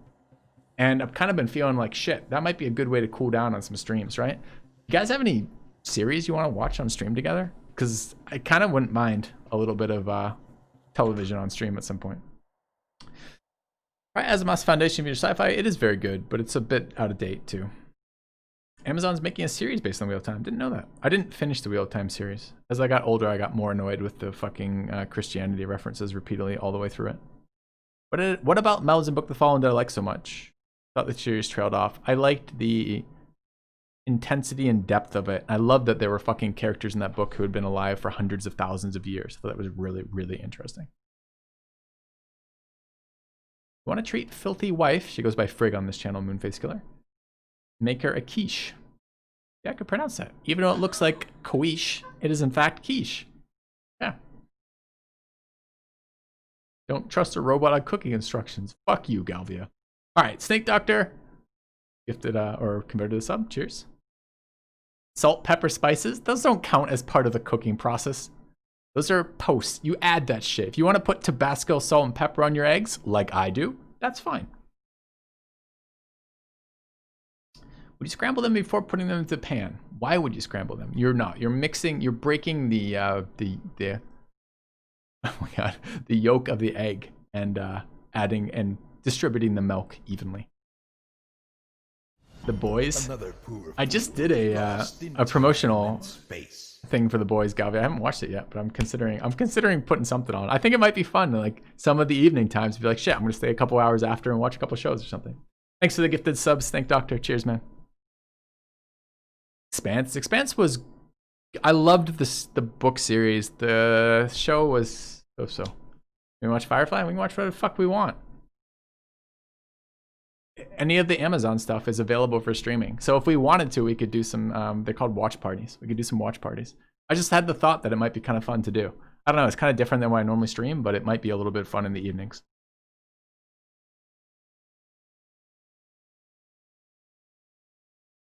S1: And I've kind of been feeling like, shit, that might be a good way to cool down on some streams, right? You guys have any series you want to watch on stream together? Because I kind of wouldn't mind a little bit of television on stream at some point. Right, Asimov's Foundation Future Sci-Fi, it is very good, but it's a bit out of date too. Amazon's making a series based on Wheel of Time. Didn't know that. I didn't finish the Wheel of Time series. As I got older, I got more annoyed with the fucking Christianity references repeatedly all the way through it. What about Mel's and Book the Fallen did I like so much? Thought the series trailed off. I liked the intensity and depth of it. I loved that there were fucking characters in that book who had been alive for hundreds of thousands of years. I thought that was really, really interesting. You want to treat filthy wife? She goes by Frigg on this channel, Moonface Killer. Make her a quiche. Yeah, I could pronounce that. Even though it looks like quiche, it is in fact quiche. Yeah. Don't trust a robot on cooking instructions. Fuck you, Galvia. All right, Snake Doctor. Gifted or converted to the sub. Cheers. Salt, pepper, spices. Those don't count as part of the cooking process. Those are posts. You add that shit. If you want to put Tabasco, salt, and pepper on your eggs, like I do, that's fine. Would you scramble them before putting them into the pan? Why would you scramble them? You're not. You're mixing. You're breaking the oh my god, the yolk of the egg and adding and distributing the milk evenly. The Boys. I just did a promotional thing for The Boys, Gavi. I haven't watched it yet, but I'm considering putting something on. I think it might be fun, like some of the evening times, be like, shit, I'm gonna stay a couple hours after and watch a couple shows or something. Thanks for the gifted subs, Snake Doctor. Cheers, man. Expanse was, I loved the book series. The show was so. We can watch Firefly. We can watch whatever the fuck we want. Any of the Amazon stuff is available for streaming. So if we wanted to, we could do some, they're called watch parties. We could do some watch parties. I just had the thought that it might be kind of fun to do. I don't know, it's kind of different than what I normally stream, but it might be a little bit fun in the evenings.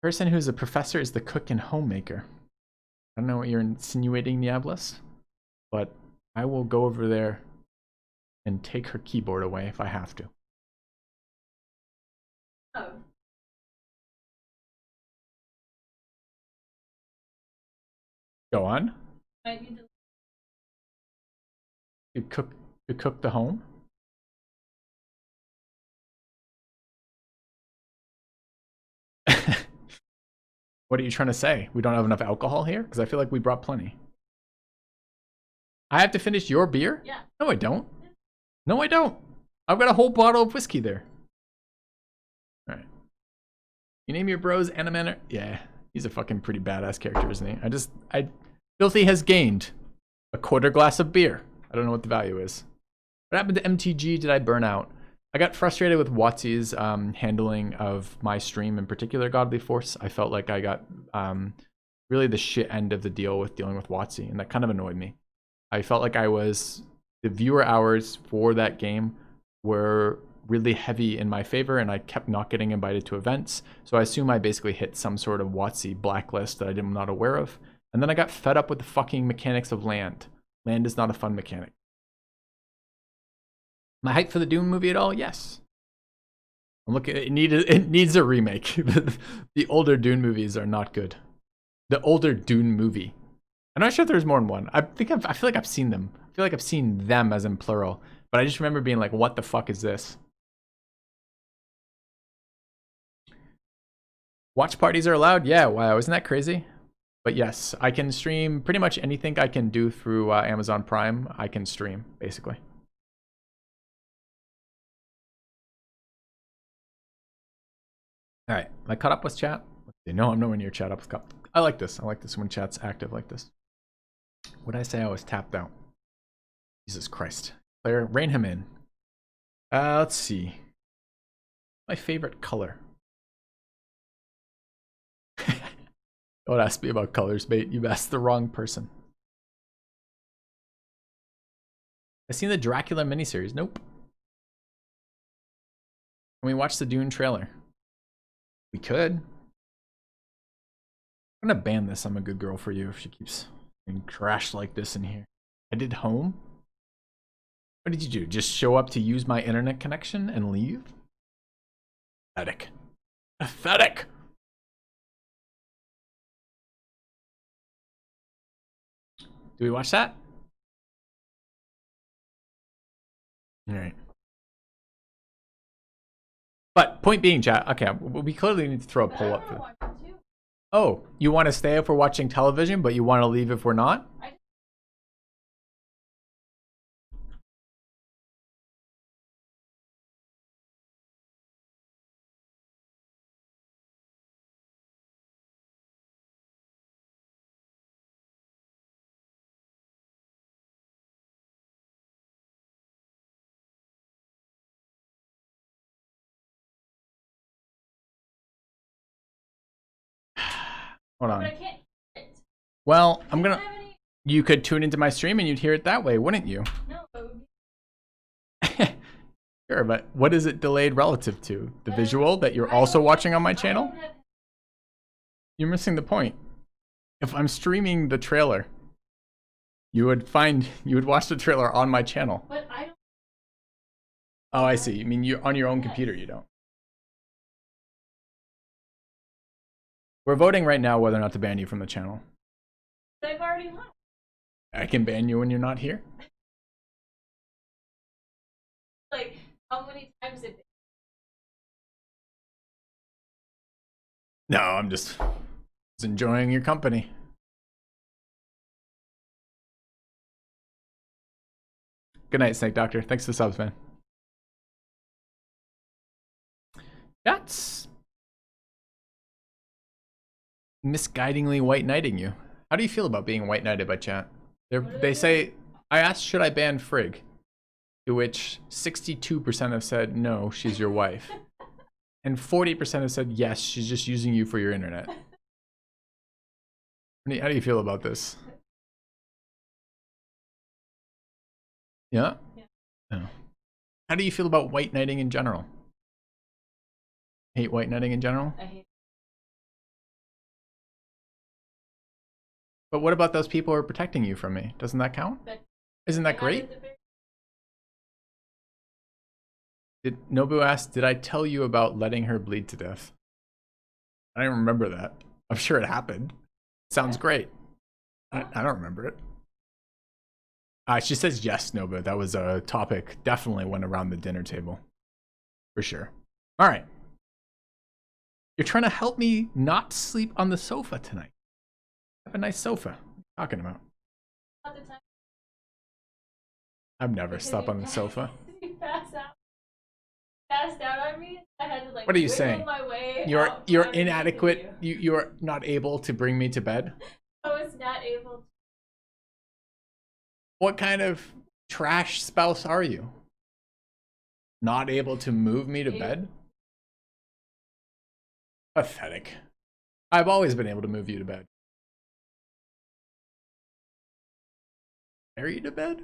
S1: Person who's a professor is the cook and homemaker. I don't know what you're insinuating, Diablos, but I will go over there and take her keyboard away if I have to.
S5: Oh.
S1: Go on.
S5: Might need to...
S1: You cook the home? What are you trying to say? We don't have enough alcohol here? Because I feel like we brought plenty. I have to finish your beer?
S5: Yeah.
S1: No, I don't. No, I don't. I've got a whole bottle of whiskey there. All right. You name your bros Animator? Yeah, he's a fucking pretty badass character, isn't he? Filthy has gained a quarter glass of beer. I don't know what the value is. What happened to MTG? Did I burn out? I got frustrated with Watsy's handling of my stream, in particular Godly Force. I felt like I got really the shit end of the deal with dealing with Watsy, and that kind of annoyed me. I felt like the viewer hours for that game were really heavy in my favor, and I kept not getting invited to events. So I assume I basically hit some sort of Watsy blacklist that I'm not aware of. And then I got fed up with the fucking mechanics of land. Land is not a fun mechanic. Am I hyped for the Dune movie at all? Yes. I'm looking. It needs a remake. The older Dune movies are not good. The older Dune movie. I'm not sure if there's more than one. I feel like I've seen them. I feel like I've seen them as in plural. But I just remember being like, what the fuck is this? Watch parties are allowed? Yeah, wow, isn't that crazy? But yes, I can stream pretty much anything I can do through Amazon Prime. I can stream, basically. All right, am I caught up with chat? No, I'm nowhere near chat up. I like this. I like this when chat's active like this. What did I say? I was tapped out. Jesus Christ. Player, rein him in. Let's see. My favorite color. Don't ask me about colors, mate. You've asked the wrong person. I've seen the Dracula miniseries. Nope. Can we watch the Dune trailer? We could. I'm gonna ban this. I'm a good girl for you if she keeps getting crashed like this in here. I did home. What did you do? Just show up to use my internet connection and leave? Pathetic. Pathetic. Do we watch that? All right. But point being, chat. Okay, we clearly need to throw a poll up for. Oh, you want to stay if we're watching television, but you want to leave if we're not? Hold on.
S5: But I can't hear it.
S1: Well,
S5: I don't have any.
S1: you could tune into my stream and you'd hear it that way, wouldn't you?
S5: No, it would be.
S1: Sure, but what is it delayed relative to? The
S5: But
S1: visual that you're
S5: I
S1: also
S5: don't-
S1: watching on my
S5: I
S1: channel?
S5: don't have-
S1: You're missing the point. If I'm streaming the trailer, you would watch the trailer on my channel.
S5: But I don't.
S1: Oh, I see. You mean you on your own computer, you don't. We're voting right now whether or not to ban you from the channel.
S5: I've already left.
S1: I can ban you when you're not here.
S5: Like, how many times have
S1: No, I'm just enjoying your company. Good night, Snake Doctor. Thanks for the subs, man. That's misguidingly white knighting you. How do you feel about being white knighted by chat? They say, I asked, should I ban Frigg? To which 62% have said, no, she's your wife. And 40% have said, yes, she's just using you for your internet. How do you feel about this? Yeah?
S5: Yeah.
S1: No. How do you feel about white knighting in general? Hate white knighting in general?
S5: I hate.
S1: But what about those people who are protecting you from me? Doesn't that count?
S5: But
S1: Isn't that great? Nobu asked, did I tell you about letting her bleed to death? I don't remember that. I'm sure it happened. Sounds great. I don't remember it. She says yes, Nobu. That was a topic. Definitely went around the dinner table. For sure. All right. You're trying to help me not sleep on the sofa tonight. I have a nice sofa. What are you talking about? I've never slept on the sofa.
S5: You passed out on me. I had to like.
S1: What are you
S5: wiggle
S1: saying?
S5: My way
S1: You're
S5: out from underneath
S1: inadequate.
S5: you.
S1: You're not able to bring me to bed.
S5: I was not able.
S1: What kind of trash spouse are you? Not able to move me to bed? Pathetic. I've always been able to move you to bed. Carry you to bed?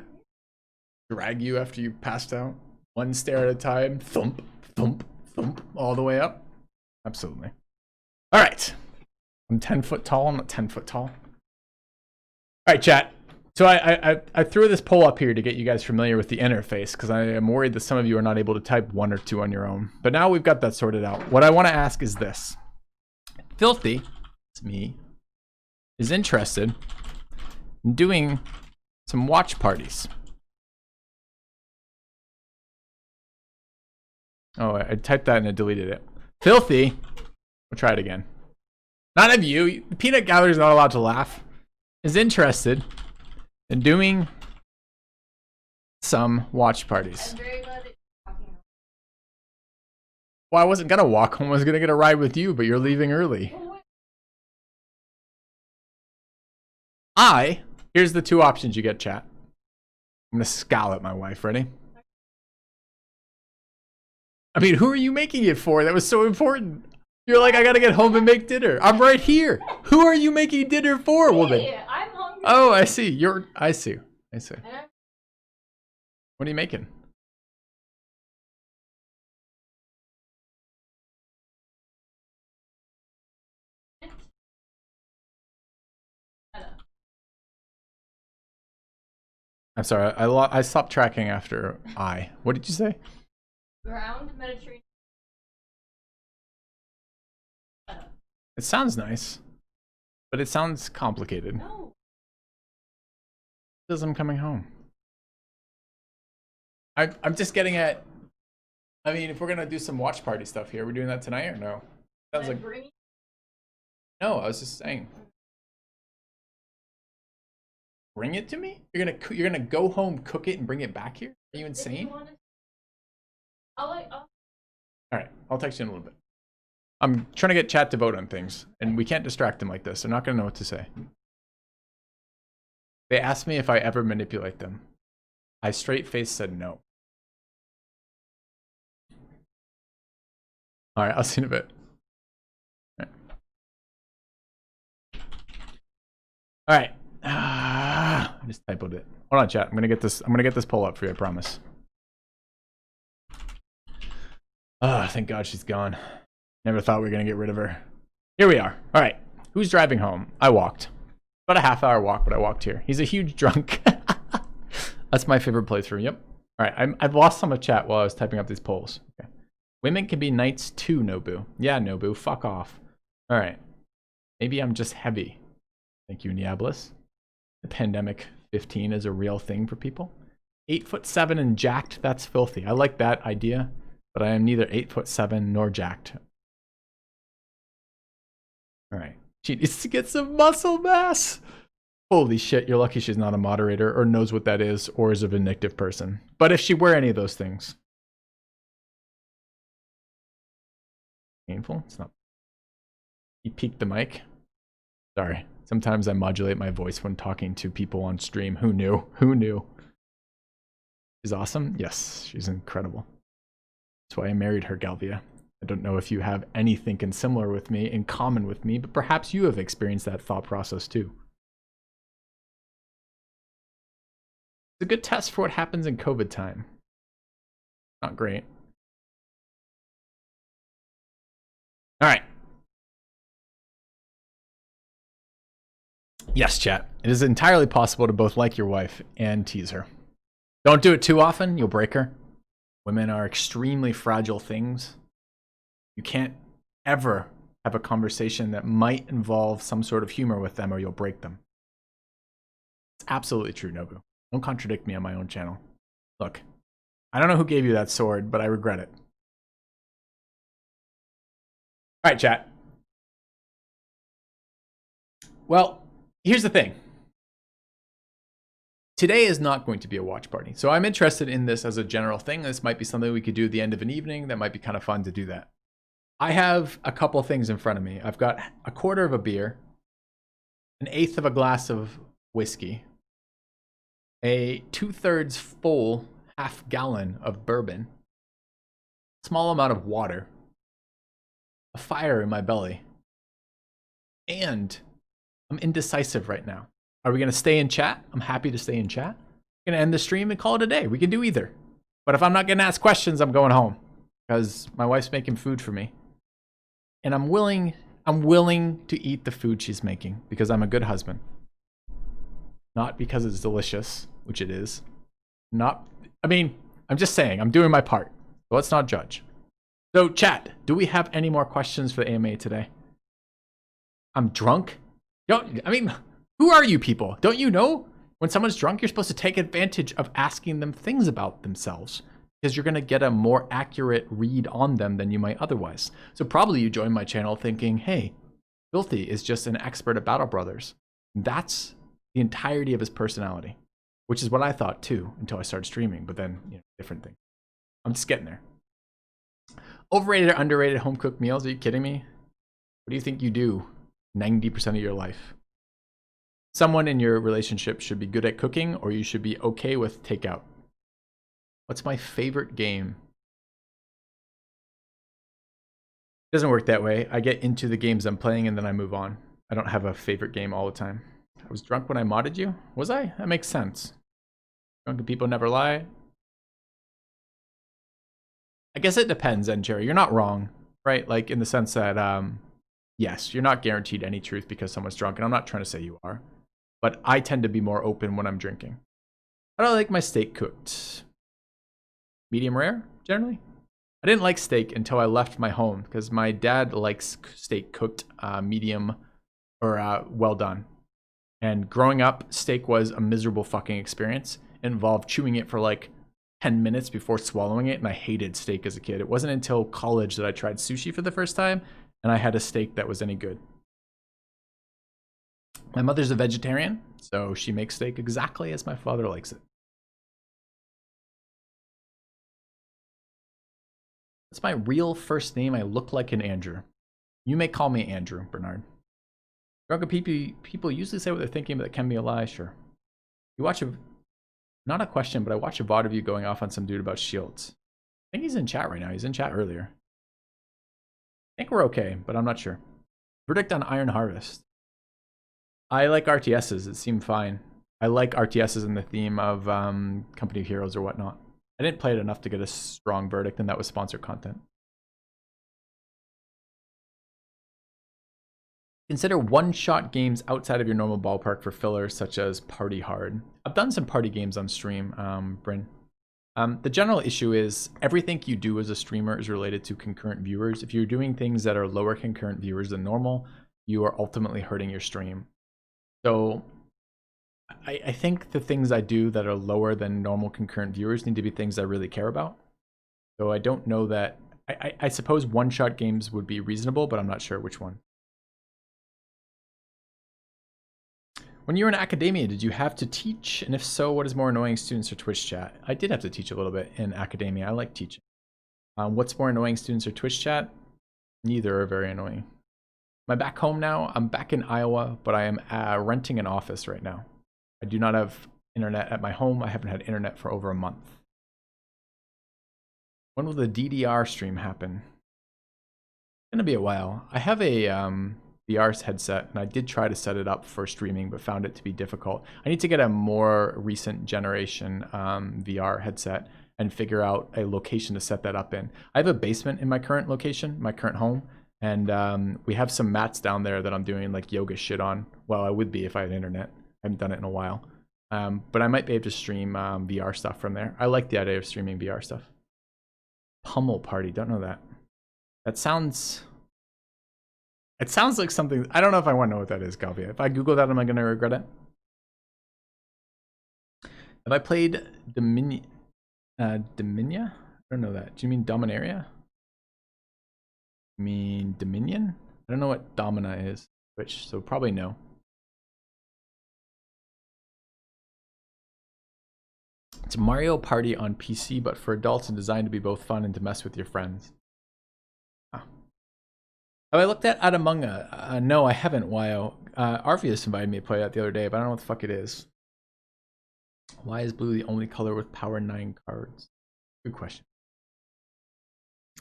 S1: Drag you after you passed out? One stair at a time? Thump, thump, thump, all the way up? Absolutely. All right. I'm 10 foot tall. I'm not 10 foot tall. All right, chat. So I threw this poll up here to get you guys familiar with the interface because I am worried that some of you are not able to type 1 or 2 on your own. But now we've got that sorted out. What I want to ask is this. Filthy, it's me, is interested in doing some watch parties. Oh, I typed that and it deleted it. Filthy, we'll try it again. None of you, Peanut Gallery is not allowed to laugh, is interested in doing some watch parties.
S5: I'm very glad that you're talking.
S1: Well, I wasn't gonna walk home, I was gonna get a ride with you, but you're leaving early. Here's the 2 options you get, chat. I'm gonna scowl at my wife, ready? I mean, who are you making it for? That was so important. You're like, I gotta get home and make dinner. I'm right here. Who are you making dinner for, woman?
S5: Hey, I'm hungry.
S1: Oh, I see. I see.
S5: And
S1: What are you making? I'm sorry. I stopped tracking after I. What did you say?
S5: ground Mediterranean.
S1: It sounds nice, but it sounds complicated.
S5: No.
S1: Because I'm coming home. I'm just getting at. I mean, if we're gonna do some watch party stuff here, we're doing that tonight or no? Sounds like no. I was just saying. Bring it to me? You're gonna go home, cook it, and bring it back here? Are you insane?
S5: All
S1: right, I'll text you in a little bit. I'm trying to get chat to vote on things, and we can't distract them like this. They're not gonna know what to say. They asked me if I ever manipulate them. I straight face said no. All right, I'll see you in a bit. All right. I just typoed it. Hold on, chat. I'm gonna get this poll up for you. I promise. Thank God she's gone. Never thought we were gonna get rid of her. Here we are. All right. Who's driving home? I walked. About a half-hour walk, but I walked here. He's a huge drunk. That's my favorite playthrough. Yep. All right. I've lost some of chat while I was typing up these polls. Okay. Women can be knights too, Nobu. Yeah, Nobu. Fuck off. All right. Maybe I'm just heavy. Thank you, Niablis. The pandemic 15 is a real thing for people. 8'7" and jacked. That's filthy. I like that idea, but I am neither 8'7" nor jacked. All right. She needs to get some muscle mass. Holy shit, you're lucky she's not a moderator or knows what that is or is a vindictive person. But if she were any of those things. Painful? It's not. He peaked the mic. Sorry. Sometimes I modulate my voice when talking to people on stream. Who knew? Who knew? She's awesome? Yes, she's incredible. That's why I married her, Galvia. I don't know if you have anything similar with me, in common with me, but perhaps you have experienced that thought process too. It's a good test for what happens in COVID time. Not great. All right. Yes, chat. It is entirely possible to both like your wife and tease her. Don't do it too often, you'll break her. Women are extremely fragile things. You can't ever have a conversation that might involve some sort of humor with them or you'll break them. It's absolutely true, Nobu. Don't contradict me on my own channel. Look, I don't know who gave you that sword, but I regret it. All right, chat. Well, here's the thing. Today is not going to be a watch party. So I'm interested in this as a general thing. This might be something we could do at the end of an evening. That might be kind of fun to do that. I have a couple things in front of me. I've got a quarter of a beer, an eighth of a glass of whiskey, a 2/3 full half gallon of bourbon, small amount of water, a fire in my belly, and I'm indecisive right now. Are we going to stay in chat? I'm happy to stay in chat. I'm going to end the stream and call it a day. We can do either. But if I'm not going to ask questions, I'm going home because my wife's making food for me. And I'm willing to eat the food she's making because I'm a good husband. Not because it's delicious, which it is. I'm just saying, I'm doing my part. So let's not judge. So chat, do we have any more questions for the AMA today? I'm drunk? Who are you people? Don't you know? When someone's drunk, you're supposed to take advantage of asking them things about themselves because you're going to get a more accurate read on them than you might otherwise. So probably you joined my channel thinking, hey, Filthy is just an expert at Battle Brothers. That's the entirety of his personality, which is what I thought too until I started streaming, but then, different thing. I'm just getting there. Overrated or underrated home-cooked meals? Are you kidding me? What do you think you do 90% of your life? Someone in your relationship should be good at cooking, or you should be okay with takeout. What's my favorite game? It doesn't work that way. I get into the games I'm playing and then I move on. I don't have a favorite game all the time. I was drunk when I modded you? Was I? That makes sense. Drunken people never lie. I guess it depends, and Jerry. You're not wrong, right? Like in the sense that, yes, you're not guaranteed any truth because someone's drunk, and I'm not trying to say you are. But I tend to be more open when I'm drinking. How do I like my steak cooked? Medium rare, generally. I didn't like steak until I left my home because my dad likes steak cooked medium or well done. And growing up, steak was a miserable fucking experience. It involved chewing it for like 10 minutes before swallowing it, and I hated steak as a kid. It wasn't until college that I tried sushi for the first time, and I had a steak that was any good. My mother's a vegetarian, so she makes steak exactly as my father likes it. That's my real first name. I look like an Andrew. You may call me Andrew, Bernard. Drunken people usually say what they're thinking, but it can be a lie, sure. You watch not a question, but I watched a VOD of you going off on some dude about shields. I think he's in chat right now. He's in chat earlier. I think we're okay, but I'm not sure. Verdict on Iron Harvest. I like RTSs. It seemed fine. I like RTSs in the theme of Company of Heroes or whatnot. I didn't play it enough to get a strong verdict, and that was sponsored content. Consider one-shot games outside of your normal ballpark for fillers, such as Party Hard. I've done some party games on stream, Bryn. The general issue is everything you do as a streamer is related to concurrent viewers. If you're doing things that are lower concurrent viewers than normal, you are ultimately hurting your stream. So I think the things I do that are lower than normal concurrent viewers need to be things I really care about. So I don't know that. I suppose one-shot games would be reasonable, but I'm not sure which one. When you were in academia, did you have to teach? And if so, what is more annoying, students or Twitch chat? I did have to teach a little bit in academia. I like teaching. What's more annoying, students or Twitch chat? Neither are very annoying. Am I back home now? I'm back in Iowa, but I am renting an office right now. I do not have internet at my home. I haven't had internet for over a month. When will the DDR stream happen? It's gonna be a while. I have a VR headset, and I did try to set it up for streaming, but found it to be difficult. I need to get a more recent generation VR headset and figure out a location to set that up in. I have a basement in my current location, my current home, and we have some mats down there that I'm doing like yoga shit on. Well, I would be if I had internet. I haven't done it in a while. But I might be able to stream VR stuff from there. I like the idea of streaming VR stuff. Pummel Party, don't know that. That sounds... It sounds like something... I don't know if I want to know what that is, Galvia. If I Google that, am I going to regret it? Have I played Dominia? Dominia? I don't know that. Do you mean Dominaria? You mean Dominion? I don't know what Domina is, which, so probably no. It's Mario Party on PC, but for adults and designed to be both fun and to mess with your friends. Huh. Have I looked at Adamunga? No, I haven't, Wyo. Arvius invited me to play that the other day, but I don't know what the fuck it is. Why is blue the only color with power 9 cards? Good question.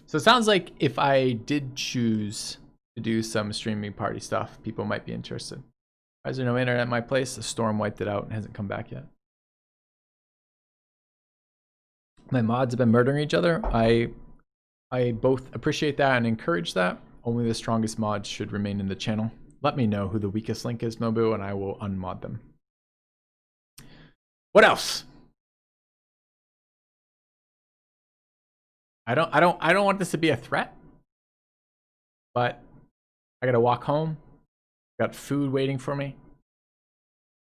S1: So it sounds like if I did choose to do some streaming party stuff, people might be interested. Why is there no internet at my place? The storm wiped it out and hasn't come back yet. My mods have been murdering each other. I both appreciate that and encourage that. Only the strongest mods should remain in the channel. Let me know who the weakest link is, Nobu, and I will unmod them. What else? I don't want this to be a threat, but I gotta walk home. Got food waiting for me.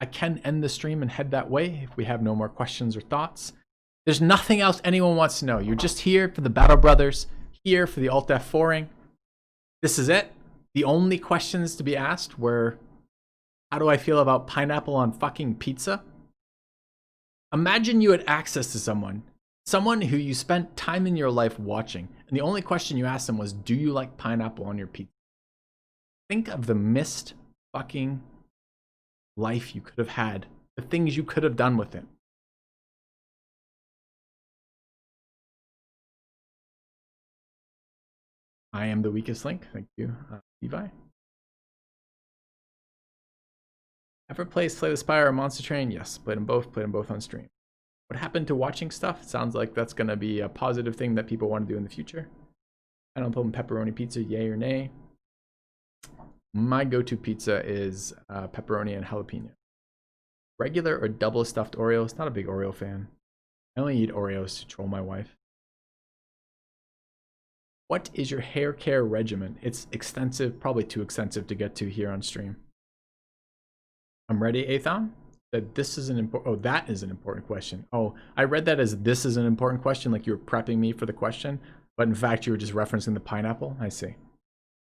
S1: I can end the stream and head that way if we have no more questions or thoughts. There's nothing else anyone wants to know. You're just here for the Battle Brothers, here for the Alt F4ing. This is it. The only questions to be asked were, how do I feel about pineapple on fucking pizza? Imagine you had access to someone who you spent time in your life watching, and the only question you asked them was, do you like pineapple on your pizza? Think of the missed fucking life you could have had, the things you could have done with it. I am the weakest link. Thank you, Levi. Ever played Slay the Spire or Monster Train? Yes, played them both on stream. What happened to watching stuff? Sounds like that's going to be a positive thing that people want to do in the future. I don't put pepperoni pizza, yay or nay. My go-to pizza is pepperoni and jalapeno. Regular or double stuffed Oreos? Not a big Oreo fan. I only eat Oreos to troll my wife. What is your hair care regimen? It's extensive, probably too extensive to get to here on stream. I'm ready, Athon. That this is an important. Oh, that is an important question. Oh, I read that as this is an important question, like you were prepping me for the question, but in fact you were just referencing the pineapple. I see.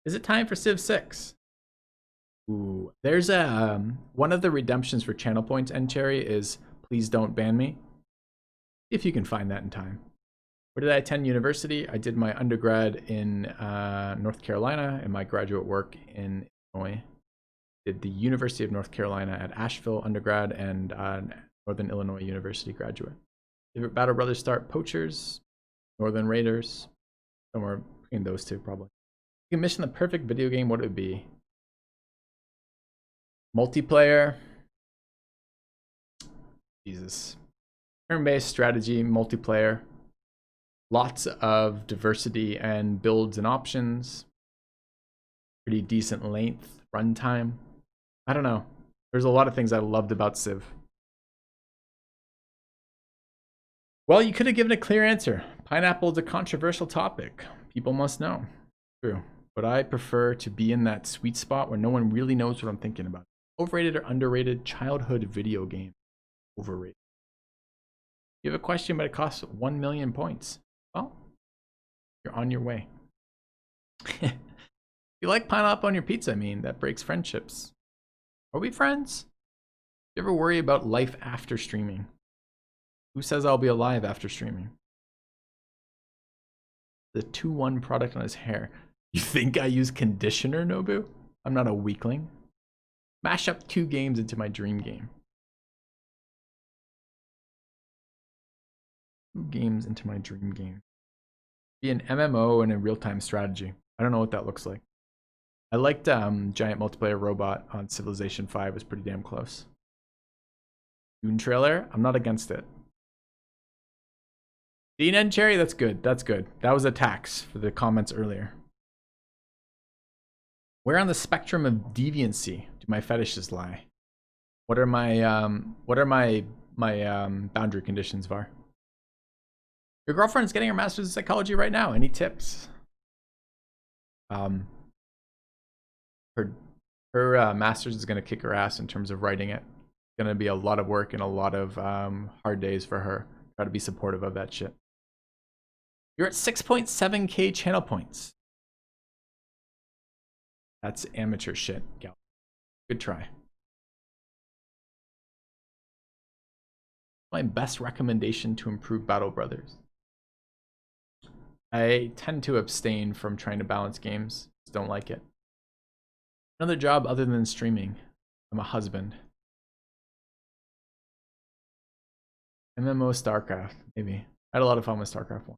S1: Is it time for Civ 6? Ooh, there's a one of the redemptions for channel points. End Cherry is please don't ban me. If you can find that in time. Where did I attend university? I did my undergrad in North Carolina and my graduate work in Illinois. Did the University of North Carolina at Asheville undergrad and Northern Illinois University graduate. Favorite Battle Brothers start? Poachers, Northern Raiders, somewhere between those two probably. If you can mission the perfect video game, what would it be? Multiplayer. Jesus. Turn-based strategy, multiplayer. Lots of diversity and builds and options. Pretty decent length, runtime. I don't know. There's a lot of things I loved about Civ. Well, you could have given a clear answer. Pineapple is a controversial topic. People must know. True. But I prefer to be in that sweet spot where no one really knows what I'm thinking about. Overrated or underrated childhood video game? Overrated. You have a question, but it costs 1 million points. Well, you're on your way. You like pineapple on your pizza, I mean, that breaks friendships. Are we friends? You ever worry about life after streaming? Who says I'll be alive after streaming? The 2-1 product on his hair. You think I use conditioner, Nobu? I'm not a weakling. Mash up 2 games into my dream game. 2 games into my dream game. Be an MMO and a real-time strategy. I don't know what that looks like. I liked Giant Multiplayer Robot on Civilization 5. It was pretty damn close. Dune trailer? I'm not against it. Dean and Cherry? That's good. That's good. That was a tax for the comments earlier. Where on the spectrum of deviancy do my fetishes lie? What are my boundary conditions, Var? Your girlfriend's getting her master's in psychology right now. Any tips? Her master's is going to kick her ass in terms of writing it. It's going to be a lot of work and a lot of hard days for her. Try to be supportive of that shit. You're at 6.7k channel points. That's amateur shit, gal. Good try. My best recommendation to improve Battle Brothers. I tend to abstain from trying to balance games. Just don't like it. Another job other than streaming. I'm a husband. MMO StarCraft, maybe. I had a lot of fun with StarCraft 1.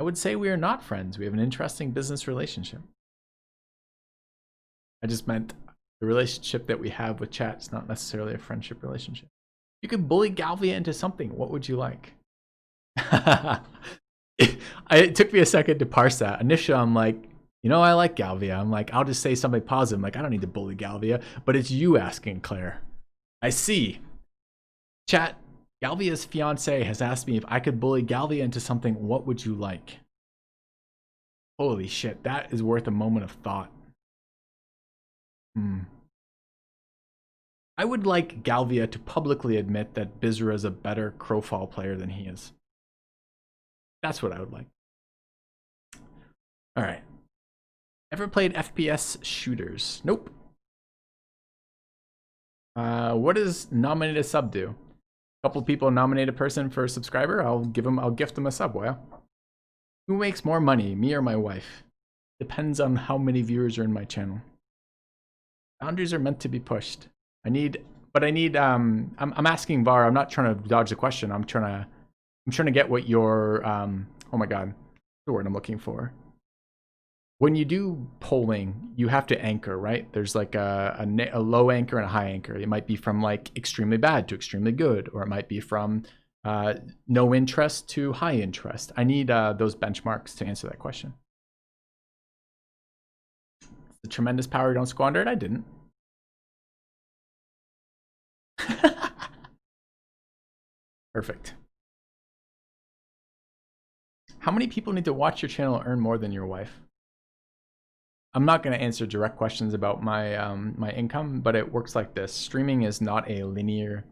S1: I would say we are not friends. We have an interesting business relationship. I just meant the relationship that we have with chat is not necessarily a friendship relationship. You could bully Galvia into something. What would you like? It took me a second to parse that. Initially, I'm like, you know, I like Galvia. I'm like, I'll just say something positive. I'm like, I don't need to bully Galvia. But it's you asking, Claire. I see. Chat, Galvia's fiance has asked me if I could bully Galvia into something. What would you like? Holy shit, that is worth a moment of thought. I would like Galvia to publicly admit that Bizra is a better Crowfall player than he is. That's what I would like. Alright. Ever played FPS shooters? Nope. What does nominate a sub do? A couple people nominate a person for a subscriber. I'll gift them a sub. Well, who makes more money, me or my wife? Depends on how many viewers are in my channel. Boundaries are meant to be pushed. I'm asking Var. I'm not trying to dodge the question. I'm trying to get what your oh my god, the word I'm looking for. When you do polling, you have to anchor, right? There's like a low anchor and a high anchor. It might be from like extremely bad to extremely good, or it might be from no interest to high interest. I need those benchmarks to answer that question. The tremendous power, don't squander it. I didn't. Perfect. How many people need to watch your channel to earn more than your wife? I'm not going to answer direct questions about my my income, but it works like this. Streaming is not a linear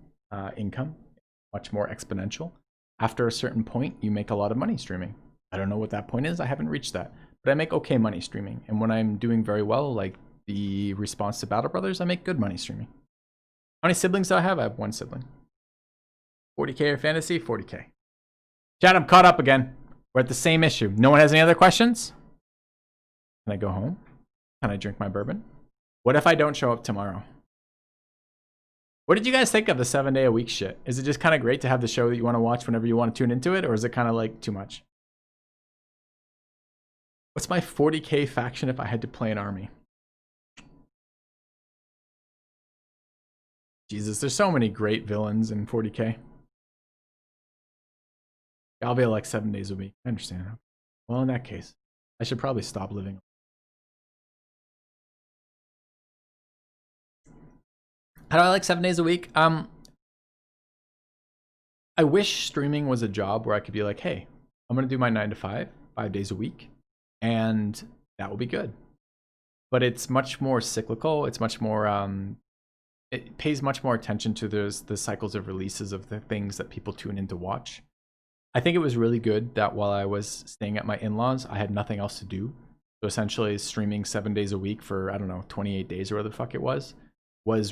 S1: income, much more exponential. After a certain point, you make a lot of money streaming. I don't know what that point is. I haven't reached that, but I make okay money streaming. And when I'm doing very well, like the response to Battle Brothers, I make good money streaming. How many siblings do I have? I have 1 sibling. 40k or fantasy? 40k. Chat, I'm caught up again. We're at the same issue. No one has any other questions? Can I go home? Can I drink my bourbon? What if I don't show up tomorrow? What did you guys think of the 7-day-a-week shit? Is it just kind of great to have the show that you want to watch whenever you want to tune into it? Or is it kind of like too much? What's my 40k faction if I had to play an army? Jesus, there's so many great villains in 40K. I'll be like 7 days a week. I understand. Well, in that case, I should probably stop living. How do I like 7 days a week? I wish streaming was a job where I could be like, hey, I'm gonna do my 9 to 5, 5 days a week, and that will be good. But it's much more cyclical. It's much more it pays much more attention to the cycles of releases of the things that people tune in to watch. I think it was really good that while I was staying at my in-laws, I had nothing else to do. So essentially streaming 7 days a week for, I don't know, 28 days or whatever the fuck it was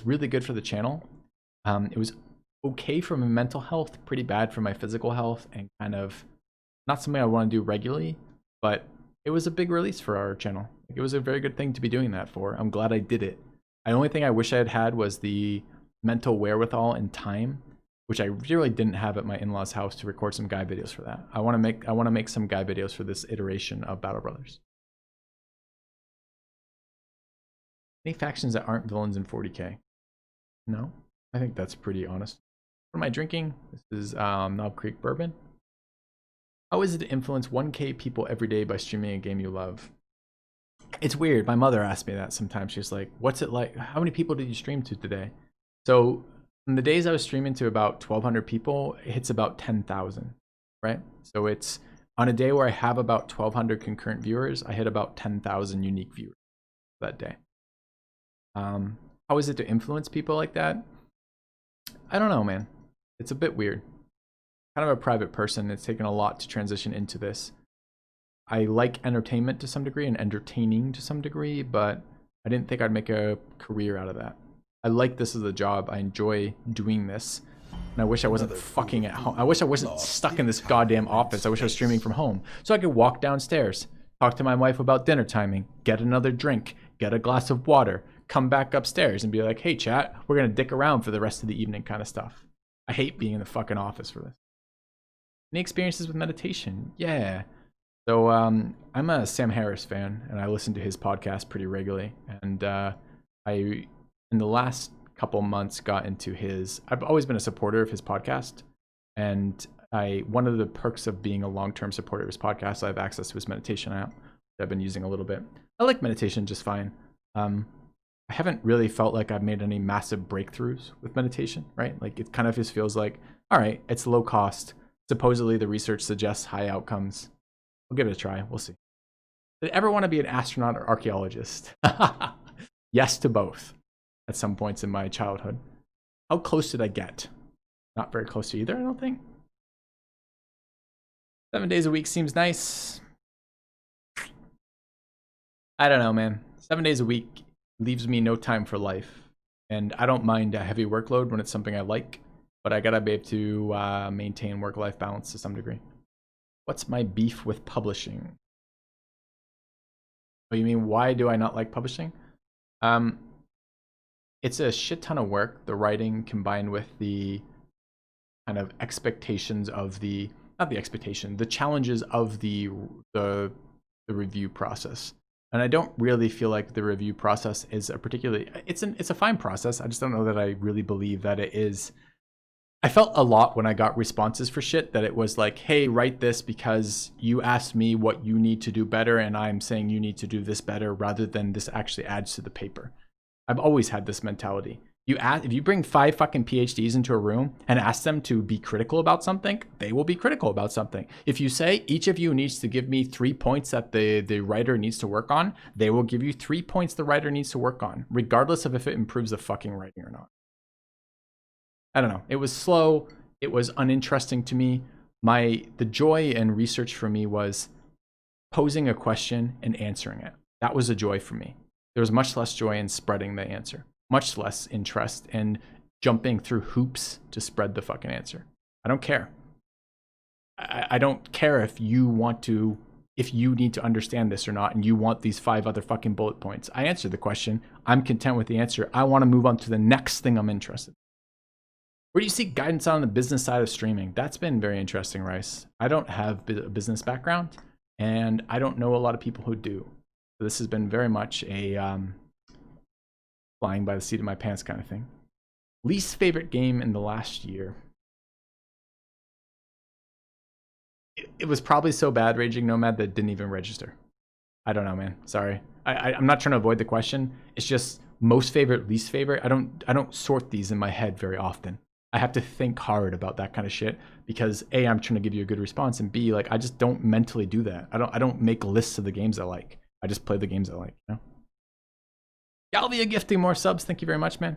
S1: really good for the channel. It was okay for my mental health, pretty bad for my physical health, and kind of not something I want to do regularly, but it was a big release for our channel. It was a very good thing to be doing that for. I'm glad I did it. The only thing I wish I had had was the mental wherewithal and time, which I really didn't have at my in-laws' house to record some guide videos for that. I want to make some guide videos for this iteration of Battle Brothers. Any factions that aren't villains in 40K? No, I think that's pretty honest. What am I drinking? This is Knob Creek Bourbon. How is it to influence 1K people every day by streaming a game you love? It's weird. My mother asks me that sometimes. She's like, what's it like? How many people did you stream to today? So in the days I was streaming to about 1,200 people, it hits about 10,000, right? So it's on a day where I have about 1,200 concurrent viewers, I hit about 10,000 unique viewers that day. How is it to influence people like that? I don't know, man. It's a bit weird. Kind of a private person. It's taken a lot to transition into this. I like entertainment to some degree and entertaining to some degree, but I didn't think I'd make a career out of that. I like this as a job. I enjoy doing this. And I wish I wasn't fucking at home. I wish I wasn't stuck in this goddamn office. I wish I was streaming from home. So I could walk downstairs, talk to my wife about dinner timing, get another drink, get a glass of water, come back upstairs and be like, hey chat, we're gonna dick around for the rest of the evening kind of stuff. I hate being in the fucking office for this. Any experiences with meditation? Yeah. So I'm a Sam Harris fan and I listen to his podcast pretty regularly. And I, in the last couple months, got into his, I've always been a supporter of his podcast. And one of the perks of being a long-term supporter of his podcast, I have access to his meditation app that I've been using a little bit. I like meditation just fine. I haven't really felt like I've made any massive breakthroughs with meditation, right? Like it kind of just feels like, all right, it's low cost. Supposedly the research suggests high outcomes. I'll give it a try. We'll see. Did I ever want to be an astronaut or archaeologist? Yes to both at some points in my childhood. How close did I get? Not very close to either, I don't think. 7 days a week seems nice. I don't know, man. 7 days a week leaves me no time for life. And I don't mind a heavy workload when it's something I like, but I gotta be able to maintain work-life balance to some degree. What's my beef with publishing? Oh, you mean why do I not like publishing? It's a shit ton of work, the writing combined with the kind of expectations of the, not the expectation, the challenges of the review process. And I don't really feel like the review process is a particularly, it's a fine process. I just don't know that I really believe that it is. I felt a lot when I got responses for shit that it was like, hey, write this because you asked me what you need to do better and I'm saying you need to do this better rather than this actually adds to the paper. I've always had this mentality. If you bring 5 fucking PhDs into a room and ask them to be critical about something, they will be critical about something. If you say each of you needs to give me 3 points that the writer needs to work on, they will give you 3 points the writer needs to work on, regardless of if it improves the fucking writing or not. I don't know. It was slow. It was uninteresting to me. The joy in research for me was posing a question and answering it. That was a joy for me. There was much less joy in spreading the answer. Much less interest in jumping through hoops to spread the fucking answer. I don't care. I don't care if you need to understand this or not and you want these 5 other fucking bullet points. I answered the question. I'm content with the answer. I want to move on to the next thing I'm interested in. Where do you seek guidance on the business side of streaming? That's been very interesting, Rice. I don't have a business background and I don't know a lot of people who do. So this has been very much a flying by the seat of my pants kind of thing. Least favorite game in the last year. It was probably so bad, Raging Nomad, that it didn't even register. I don't know, man. Sorry. I'm not trying to avoid the question. It's just most favorite, least favorite. I don't sort these in my head very often. I have to think hard about that kind of shit because A, I'm trying to give you a good response, and B, like I just don't mentally do that. I don't make lists of the games I like. I just play the games I like, you know? Galvia gifting more subs. Thank you very much, man.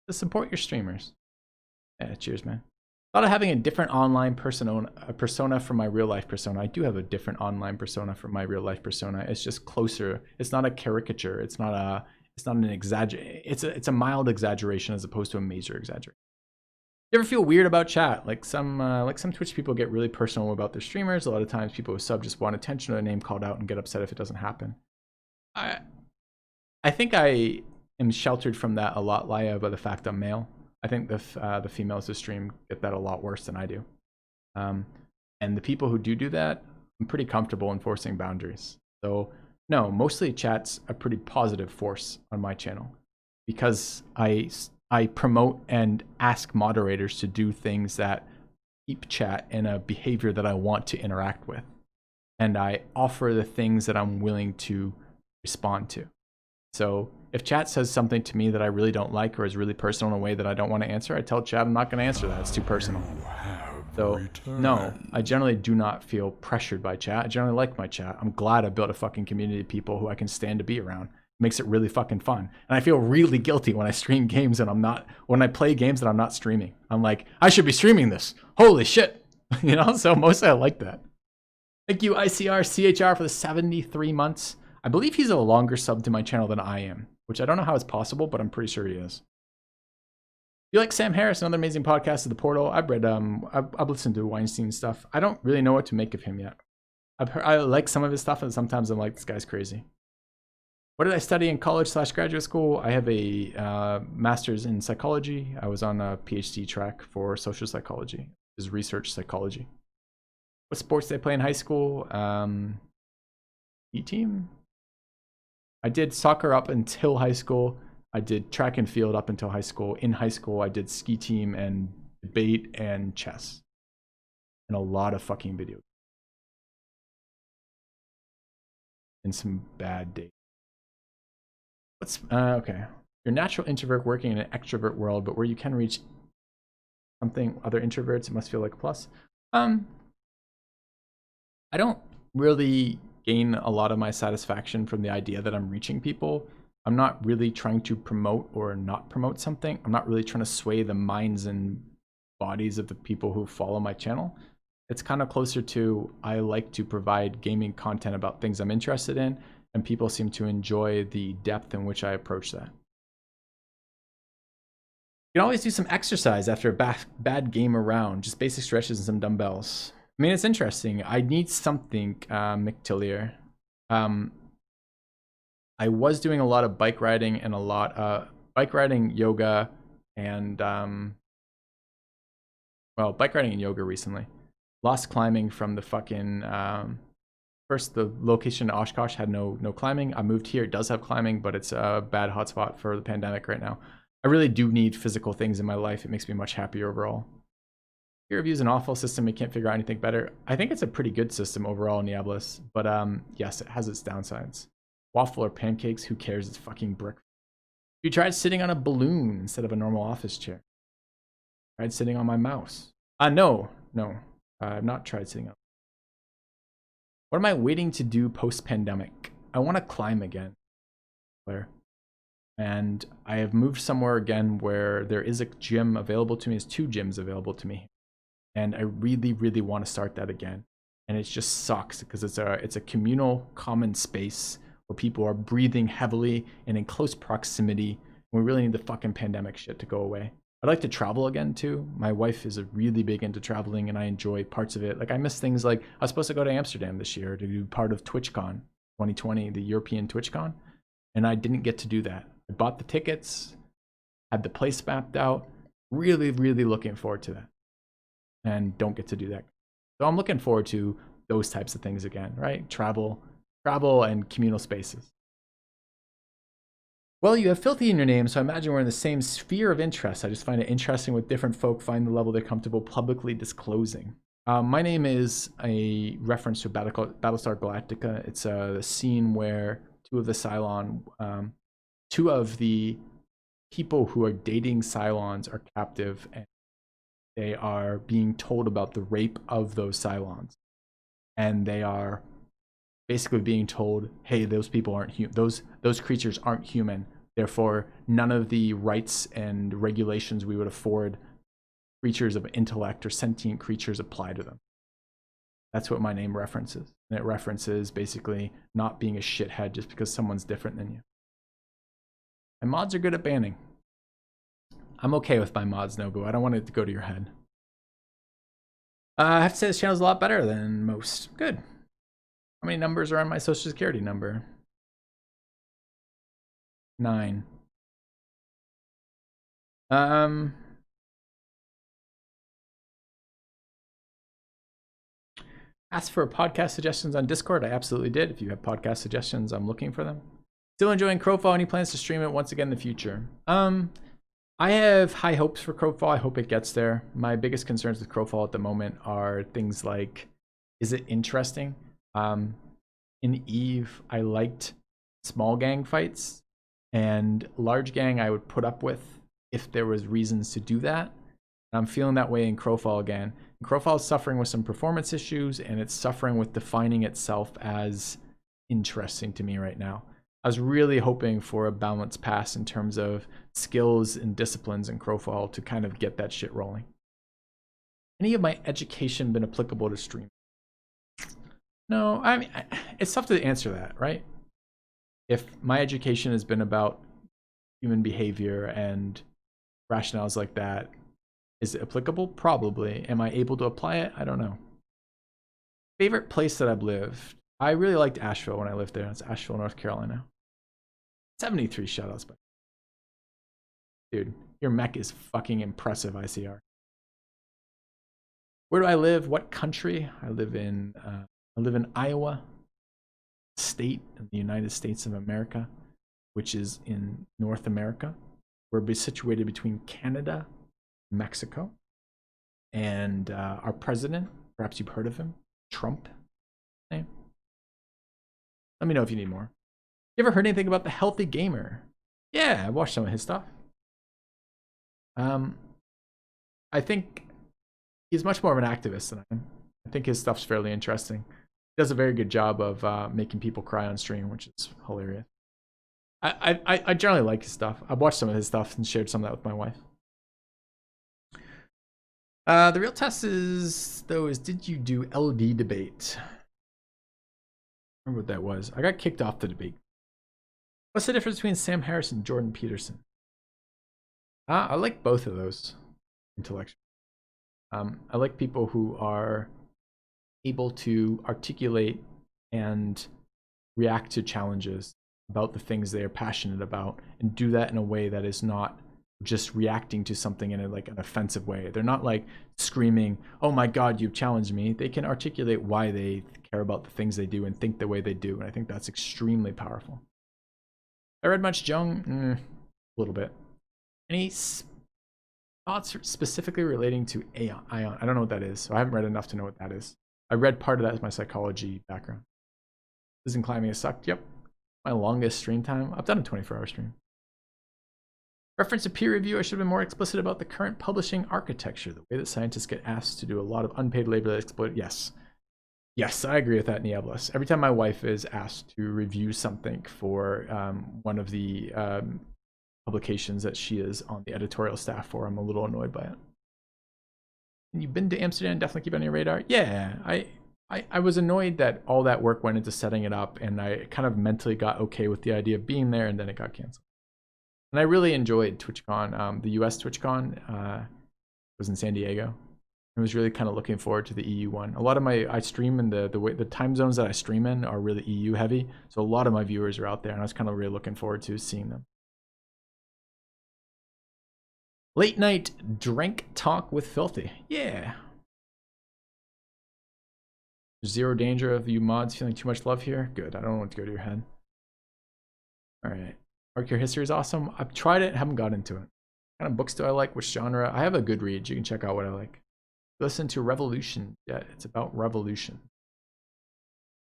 S1: To support your streamers. Yeah, cheers, man. Thought of having a different online persona from my real life persona. I do have a different online persona from my real life persona. It's just closer. It's not a caricature. It's not an exaggeration. It's a mild exaggeration as opposed to a major exaggeration. You ever feel weird about chat? Like some Twitch people get really personal about their streamers. A lot of times people with sub just want attention or their name called out and get upset if it doesn't happen. I think I am sheltered from that a lot, Laya, by the fact I'm male. I think the females who stream get that a lot worse than I do. And the people who do that, I'm pretty comfortable enforcing boundaries. So no, mostly chat's a pretty positive force on my channel because I promote and ask moderators to do things that keep chat in a behavior that I want to interact with. And I offer the things that I'm willing to respond to. So if chat says something to me that I really don't like or is really personal in a way that I don't want to answer, I tell chat I'm not going to answer that. It's too personal. So no, I generally do not feel pressured by chat. I generally like my chat. I'm glad I built a fucking community of people who I can stand to be around. It makes it really fucking fun. And I feel really guilty when I stream games and when I play games that I'm not streaming. I'm like, I should be streaming this. Holy shit. You know, so mostly I like that. Thank you, ICR CHR, for the 73 months. I believe he's a longer sub to my channel than I am, which I don't know how it's possible, but I'm pretty sure he is. You like Sam Harris, another amazing podcast of The Portal. I've listened to Weinstein stuff. I don't really know what to make of him yet. I like some of his stuff, and sometimes I'm like, this guy's crazy. What did I study in college/graduate school? I have a master's in psychology. I was on a PhD track for social psychology, which is research psychology. What sports did I play in high school? E-team? I did soccer up until high school. I did track and field up until high school. In high school, I did ski team and debate and chess. And a lot of fucking video. And some bad dates. Okay. You're a natural introvert working in an extrovert world, but where you can reach something other introverts, it must feel like a plus. I don't really gain a lot of my satisfaction from the idea that I'm reaching people. I'm not really trying to promote or not promote something. I'm not really trying to sway the minds and bodies of the people who follow my channel. It's kind of closer to, I like to provide gaming content about things I'm interested in, and people seem to enjoy the depth in which I approach that. You can always do some exercise after a bad game around, just basic stretches and some dumbbells. I mean, it's interesting. I need something, McTillier. I was doing a lot of bike riding and bike riding, yoga, and bike riding and yoga recently. Lost climbing from the fucking first, the location in Oshkosh had no climbing. I moved here. It does have climbing, but it's a bad hotspot for the pandemic right now. I really do need physical things in my life. It makes me much happier overall. Peer review's an awful system. We can't figure out anything better. I think it's a pretty good system overall in Diablos, but yes, it has its downsides. Waffle or pancakes, who cares? It's fucking brick. You tried sitting on a balloon instead of a normal office chair. Tried sitting on my mouse. No. I've not tried sitting on. What am I waiting to do post-pandemic? I want to climb again, Claire. And I have moved somewhere again where there is a gym available to me. There's 2 gyms available to me. And I really, really want to start that again. And it just sucks because it's a communal common space where people are breathing heavily and in close proximity. We really need the fucking pandemic shit to go away. I'd like to travel again too. My wife is really big into traveling and I enjoy parts of it. Like I miss things like, I was supposed to go to Amsterdam this year to do part of TwitchCon 2020, the European TwitchCon. And I didn't get to do that. I bought the tickets, had the place mapped out. Really, really looking forward to that. And don't get to do that. So I'm looking forward to those types of things again, right? Travel and communal spaces. Well, you have filthy in your name, so I imagine we're in the same sphere of interest. I just find it interesting what different folk find the level they're comfortable publicly disclosing. My name is a reference to Battlestar Galactica. It's a scene where two of the people who are dating Cylons are captive, and they are being told about the rape of those Cylons. And they are basically being told, hey, those people aren't those creatures aren't human. Therefore, none of the rights and regulations we would afford creatures of intellect or sentient creatures apply to them. That's what my name references. And it references basically not being a shithead just because someone's different than you. And mods are good at banning. I'm okay with my mods, Nobu. I don't want it to go to your head. I have to say this channel's a lot better than most. Good. How many numbers are on my social security number? 9. Ask for podcast suggestions on Discord. I absolutely did. If you have podcast suggestions, I'm looking for them. Still enjoying Crowfall. Any plans to stream it once again in the future? I have high hopes for Crowfall. I hope it gets there. My biggest concerns with Crowfall at the moment are things like, is it interesting? In Eve, I liked small gang fights, and large gang I would put up with if there was reasons to do that. I'm feeling that way in Crowfall again. Crowfall is suffering with some performance issues, and it's suffering with defining itself as interesting to me right now. I was really hoping for a balance pass in terms of skills and disciplines in Crowfall to kind of get that shit rolling. Any of my education been applicable to stream? No, I mean, it's tough to answer that, right? If my education has been about human behavior and rationales like that, is it applicable? Probably. Am I able to apply it? I don't know. Favorite place that I've lived? I really liked Asheville when I lived there. It's Asheville, North Carolina. 73 shoutouts, but dude, your mech is fucking impressive, ICR. Where do I live? What country? I live in Iowa state in the United States of America, which is in North America. We're situated between Canada, Mexico, and our president, perhaps you've heard of him, Trump. Name. Let me know if you need more. You ever heard anything about the Healthy Gamer? Yeah, I watched some of his stuff. I think he's much more of an activist than I am. I think his stuff's fairly interesting. He does a very good job of making people cry on stream, which is hilarious. I generally like his stuff. I've watched some of his stuff and shared some of that with my wife. The real test is, did you do LD debate? I remember what that was. I got kicked off the debate. What's the difference between Sam Harris and Jordan Peterson? I like both of those intellectually. I like people who are able to articulate and react to challenges about the things they are passionate about and do that in a way that is not just reacting to something in an offensive way. They're not like screaming, "Oh my God, you've challenged me." They can articulate why they care about the things they do and think the way they do. And I think that's extremely powerful. I read much Jung, a little bit. Any thoughts specifically relating to Ion? I don't know what that is, so I haven't read enough to know what that is. I read part of that as my psychology background. Isn't climbing a sucked? Yep. My longest stream time. I've done a 24-hour stream. Reference to peer review, I should have been more explicit about the current publishing architecture, the way that scientists get asked to do a lot of unpaid labor that exploit. Yes. Yes, I agree with that, Nieblas. Every time my wife is asked to review something for one of the publications that she is on the editorial staff for, I'm a little annoyed by it. You've been to Amsterdam, definitely keep it on your radar. Yeah, I was annoyed that all that work went into setting it up, and I kind of mentally got okay with the idea of being there, and then it got canceled. And I really enjoyed TwitchCon. The US TwitchCon was in San Diego. I was really kind of looking forward to the EU one. A lot of I stream in the time zones that I stream in are really EU heavy, so a lot of my viewers are out there, and I was kind of really looking forward to seeing them. Late night drink talk with Filthy. Yeah. Zero danger of you mods feeling too much love here. Good. I don't want to go to your head. All right. Arcade history is awesome. I've tried it, haven't got into it. What kind of books do I like? Which genre? I have a good read. You can check out what I like. Listen to Revolution. Yeah, it's about revolution.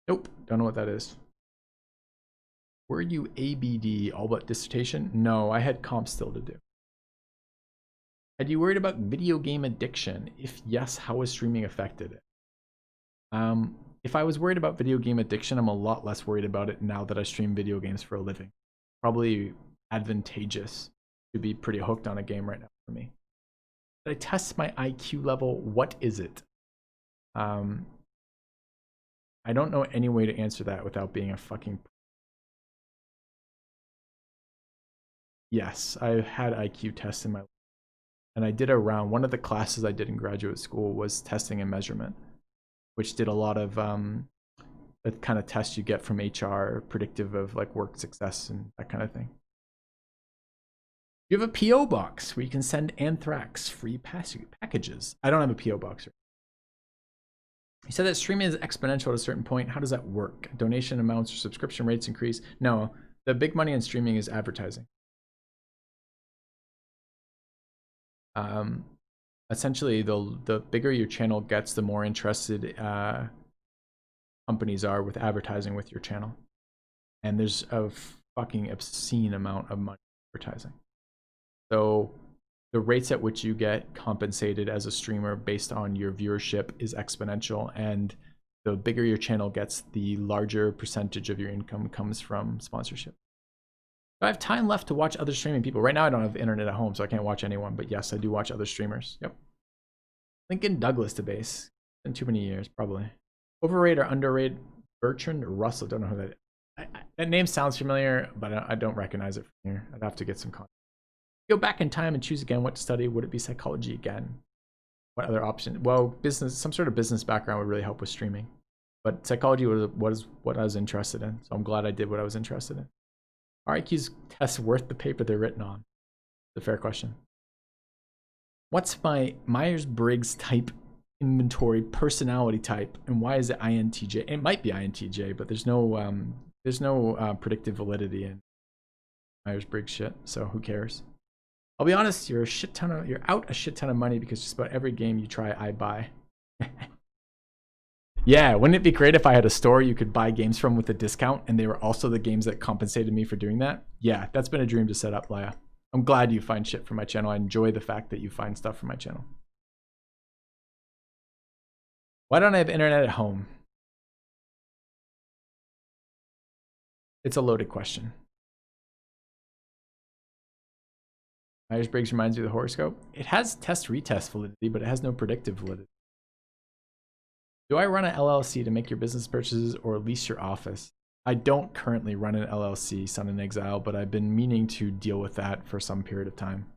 S1: Nope, don't know what that is. Were you ABD all but dissertation? No, I had comp still to do. Had you worried about video game addiction? If yes, how has streaming affected it? If I was worried about video game addiction, I'm a lot less worried about it now that I stream video games for a living. Probably advantageous to be pretty hooked on a game right now for me. Did I test my IQ level? What is it? I don't know any way to answer that without being a fucking... Yes, I've had IQ tests in my life. And I did a round. One of the classes I did in graduate school was testing and measurement, which did a lot of the kind of tests you get from HR, predictive of like work success and that kind of thing. You have a PO box where you can send Anthrax free packages. I don't have a PO box. You said that streaming is exponential at a certain point. How does that work? Donation amounts or subscription rates increase? No, the big money in streaming is advertising. Essentially, the bigger your channel gets, the more interested companies are with advertising with your channel. And there's a fucking obscene amount of money in advertising. So the rates at which you get compensated as a streamer based on your viewership is exponential, and the bigger your channel gets, the larger percentage of your income comes from sponsorship. Do I have time left to watch other streaming people? Right now I don't have internet at home, so I can't watch anyone, but yes, I do watch other streamers. Yep. Lincoln Douglas to base. Been too many years, probably. Overrated or underrated? Bertrand Russell, don't know who that is. That name sounds familiar, but I don't recognize it from here. I'd have to get some context. Go back in time and choose again what to study. Would it be psychology again? What other option? Well, business, some sort of business background would really help with streaming. But psychology was what I was interested in. So I'm glad I did what I was interested in. Are IQ's tests worth the paper they're written on? It's a fair question. What's my Myers-Briggs type inventory personality type, and why is it INTJ? It might be INTJ, but there's no predictive validity in Myers-Briggs shit. So who cares? I'll be honest, you're out a shit ton of money because just about every game you try, I buy. Yeah, wouldn't it be great if I had a store you could buy games from with a discount and they were also the games that compensated me for doing that? Yeah, that's been a dream to set up, Laya. I'm glad you find shit for my channel. I enjoy the fact that you find stuff for my channel. Why don't I have internet at home? It's a loaded question. Myers-Briggs reminds you of the horoscope. It has test-retest validity, but it has no predictive validity. Do I run an LLC to make your business purchases or lease your office? I don't currently run an LLC, Son in Exile, but I've been meaning to deal with that for some period of time.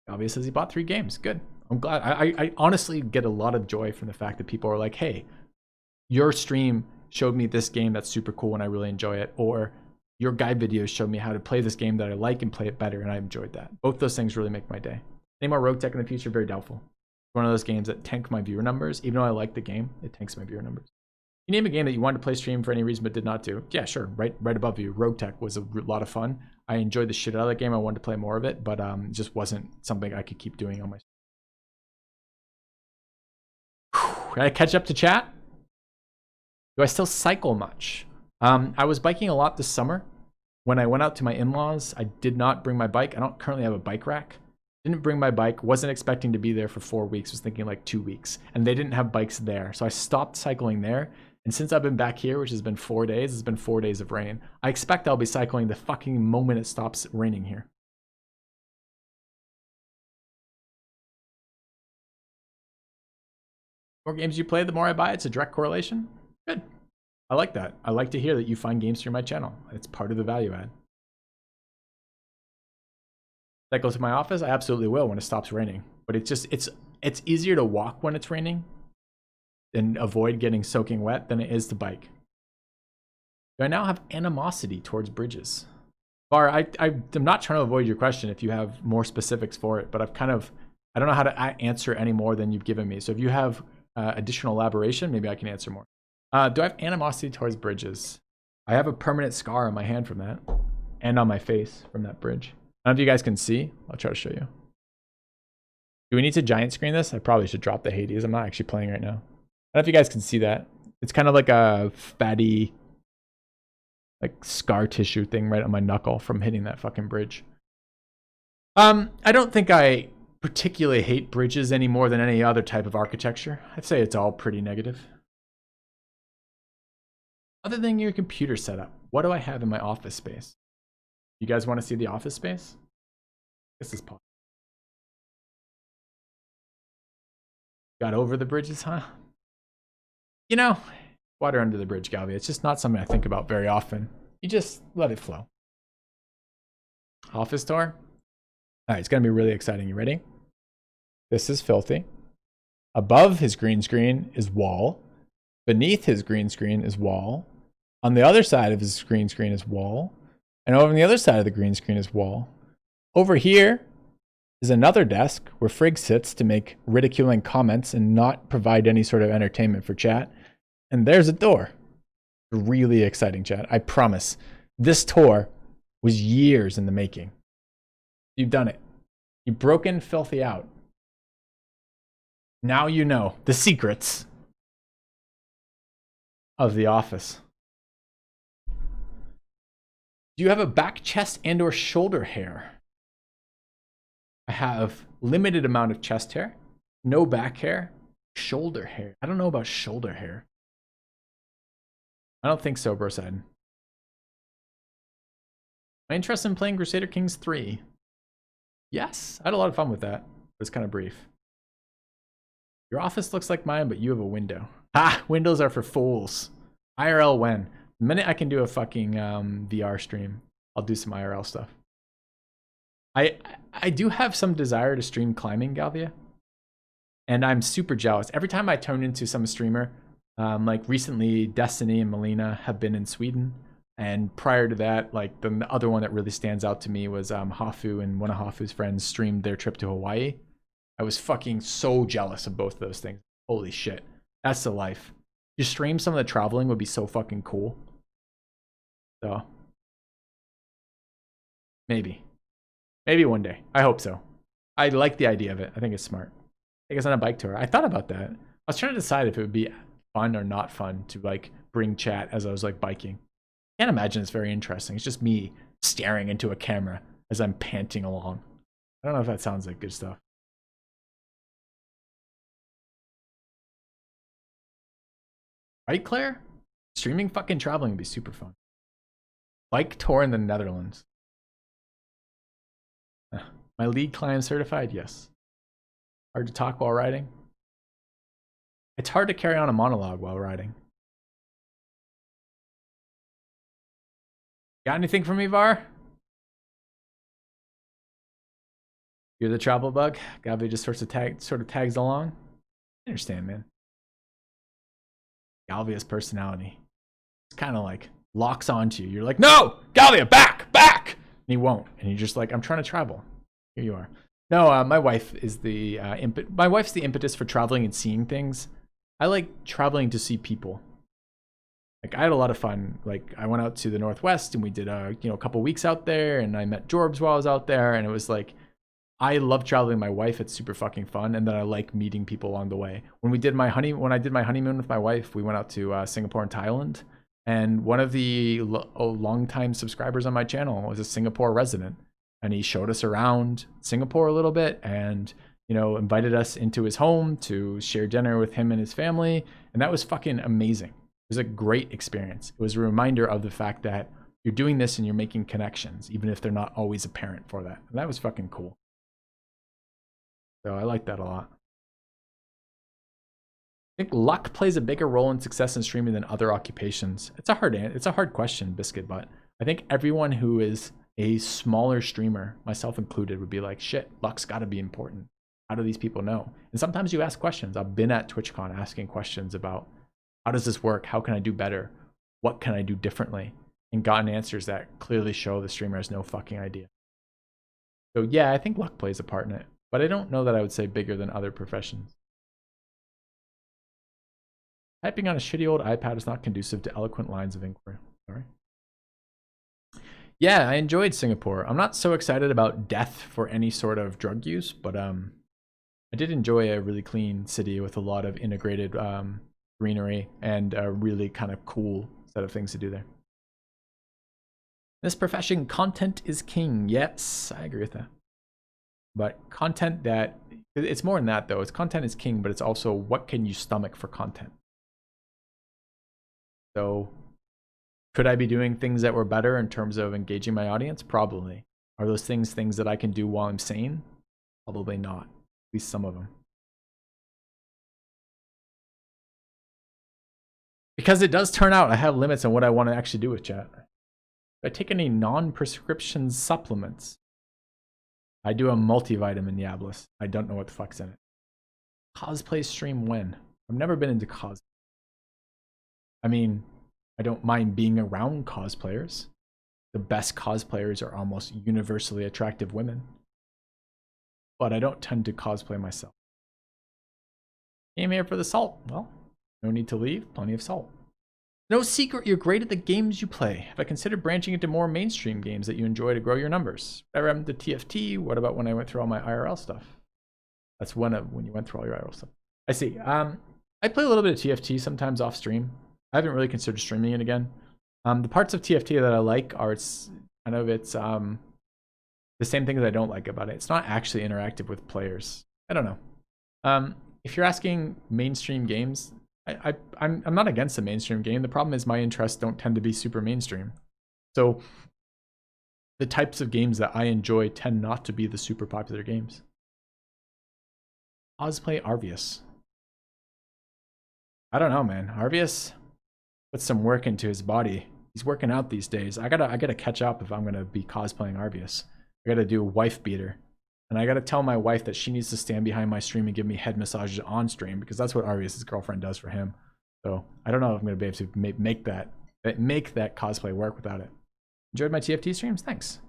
S1: Obviously, says he bought 3 games. Good. I'm glad. I honestly get a lot of joy from the fact that people are like, hey, your stream showed me this game that's super cool and I really enjoy it. Or your guide videos showed me how to play this game that I like and play it better, and I enjoyed that. Both those things really make my day. Any more Rogue Tech in the future? Very doubtful. One of those games that tank my viewer numbers. Even though I like the game, it tanks my viewer numbers. You name a game that you wanted to play stream for any reason but did not do. Yeah, sure. Right above you. Rogue Tech was a lot of fun. I enjoyed the shit out of that game. I wanted to play more of it, but it just wasn't something I could keep doing on my stream. Did I catch up to chat? Do I still cycle much? I was biking a lot this summer. When I went out to my in-laws, I did not bring my bike. I don't currently have a bike rack. Didn't bring my bike, wasn't expecting to be there for 4 weeks, was thinking like 2 weeks. And they didn't have bikes there. So I stopped cycling there. And since I've been back here, which has been 4 days, it's been 4 days of rain. I expect I'll be cycling the fucking moment it stops raining here. The more games you play, the more I buy. It's a direct correlation. Good. I like that. I like to hear that you find games through my channel. It's part of the value add. That goes to my office? I absolutely will when it stops raining. But it's easier to walk when it's raining and avoid getting soaking wet than it is to bike. Do I now have animosity towards bridges? Bar, I'm not trying to avoid your question if you have more specifics for it, but I don't know how to answer any more than you've given me. So if you have additional elaboration, maybe I can answer more. Do I have animosity towards bridges? I have a permanent scar on my hand from that. and on my face from that bridge. I don't know if you guys can see. I'll try to show you. Do we need to giant screen this? I probably should drop the Hades. I'm not actually playing right now. I don't know if you guys can see that. It's kind of like a fatty, like scar tissue thing right on my knuckle from hitting that fucking bridge. I don't think I particularly hate bridges any more than any other type of architecture. I'd say it's all pretty negative. Other than your computer setup, what do I have in my office space? You guys want to see the office space? This is possible. Got over the bridges, huh? You know, water under the bridge, Galvia. It's just not something I think about very often. You just let it flow. Office tour. All right, it's going to be really exciting. You ready? This is filthy. Above his green screen is wall. Beneath his green screen is wall. On the other side of his green screen is wall. And over on the other side of the green screen is wall. Over here is another desk where Frigg sits to make ridiculing comments and not provide any sort of entertainment for chat. And there's a door. Really exciting, chat. I promise. This tour was years in the making. You've done it. You've broken Filthy out. Now you know the secrets of the office. Do you have a back, chest, and or shoulder hair? I have limited amount of chest hair, no back hair, shoulder hair. I don't know about shoulder hair. I don't think so, Broside. Am I interested in playing Crusader Kings 3? Yes, I had a lot of fun with that. It was kind of brief. Your office looks like mine, but you have a window. Ha! Windows are for fools. IRL when? The minute I can do a fucking VR stream, I'll do some IRL stuff. I do have some desire to stream climbing, Galvia. And I'm super jealous. Every time I turn into some streamer, like recently Destiny and Melina have been in Sweden. And prior to that, like the other one that really stands out to me was Hafu, and one of Hafu's friends streamed their trip to Hawaii. I was fucking so jealous of both of those things. Holy shit. That's the life. You stream some of the traveling would be so fucking cool. So maybe one day. I hope so. I like the idea of it. I think it's smart. Take us on a bike tour. I thought about that. I was trying to decide if it would be fun or not fun to like bring chat as I was like biking. I can't imagine it's very interesting. It's just me staring into a camera as I'm panting along. I don't know if that sounds like good stuff. Right, Claire? Streaming fucking traveling would be super fun. Bike tour in the Netherlands. My lead climb certified? Yes. Hard to talk while riding? It's hard to carry on a monologue while riding. Got anything for me, Var? You're the travel bug? Gavi just sort of tags along? I understand, man. Galvia's personality. It's kind of like locks onto you. You're like, no, Galvia, back. And he won't. And you're just like, I'm trying to travel. Here you are. No, my wife is the my wife's the impetus for traveling and seeing things. I like traveling to see people. Like I had a lot of fun. Like I went out to the Northwest and we did a couple weeks out there, and I met Jorbs while I was out there, and it was like I love traveling with my wife. It's super fucking fun, and then I like meeting people along the way. When I did my honeymoon with my wife, we went out to Singapore and Thailand, and one of the long-time subscribers on my channel was a Singapore resident, and he showed us around Singapore a little bit, and invited us into his home to share dinner with him and his family, and that was fucking amazing. It was a great experience. It was a reminder of the fact that you're doing this and you're making connections, even if they're not always apparent for that. And that was fucking cool. So I like that a lot. I think luck plays a bigger role in success in streaming than other occupations. It's a hard question, Biscuit, but I think everyone who is a smaller streamer, myself included, would be like, shit, luck's got to be important. How do these people know? And sometimes you ask questions. I've been at TwitchCon asking questions about how does this work? How can I do better? What can I do differently? And gotten answers that clearly show the streamer has no fucking idea. So yeah, I think luck plays a part in it, but I don't know that I would say bigger than other professions. Typing on a shitty old iPad is not conducive to eloquent lines of inquiry. Sorry. Yeah, I enjoyed Singapore. I'm not so excited about death for any sort of drug use, but I did enjoy a really clean city with a lot of integrated greenery and a really kind of cool set of things to do there. This profession, content is king. Yes, I agree with that. But content that, it's more than that though. It's content is king, but it's also what can you stomach for content. So could I be doing things that were better in terms of engaging my audience? Probably. Are those things that I can do while I'm sane? Probably not. At least some of them. Because it does turn out I have limits on what I want to actually do with chat. Do I take any non-prescription supplements? I do a multivitamin, Yablis. I don't know what the fuck's in it. Cosplay stream when? I've never been into cosplay. I mean, I don't mind being around cosplayers. The best cosplayers are almost universally attractive women. But I don't tend to cosplay myself. Came here for the salt. Well, no need to leave. Plenty of salt. No secret you're great at the games you play. Have I considered branching into more mainstream games that you enjoy to grow your numbers? Whatever happened to TFT? What about when I went through all my IRL stuff? That's when you went through all your IRL stuff. I see. I play a little bit of TFT sometimes off stream. I haven't really considered streaming it again. The parts of TFT that I like are the same things I don't like about it. It's not actually interactive with players. I don't know. If you're asking mainstream games, I'm not against the mainstream game. The problem is my interests don't tend to be super mainstream. So the types of games that I enjoy tend not to be the super popular games. Cosplay Arvius. I don't know, man. Arvius put some work into his body. He's working out these days. I gotta catch up if I'm gonna be cosplaying Arvius. I gotta do a wife beater. And I gotta tell my wife that she needs to stand behind my stream and give me head massages on stream, because that's what Arvius' girlfriend does for him. So I don't know if I'm gonna be able to make that cosplay work without it. Enjoyed my TFT streams? Thanks.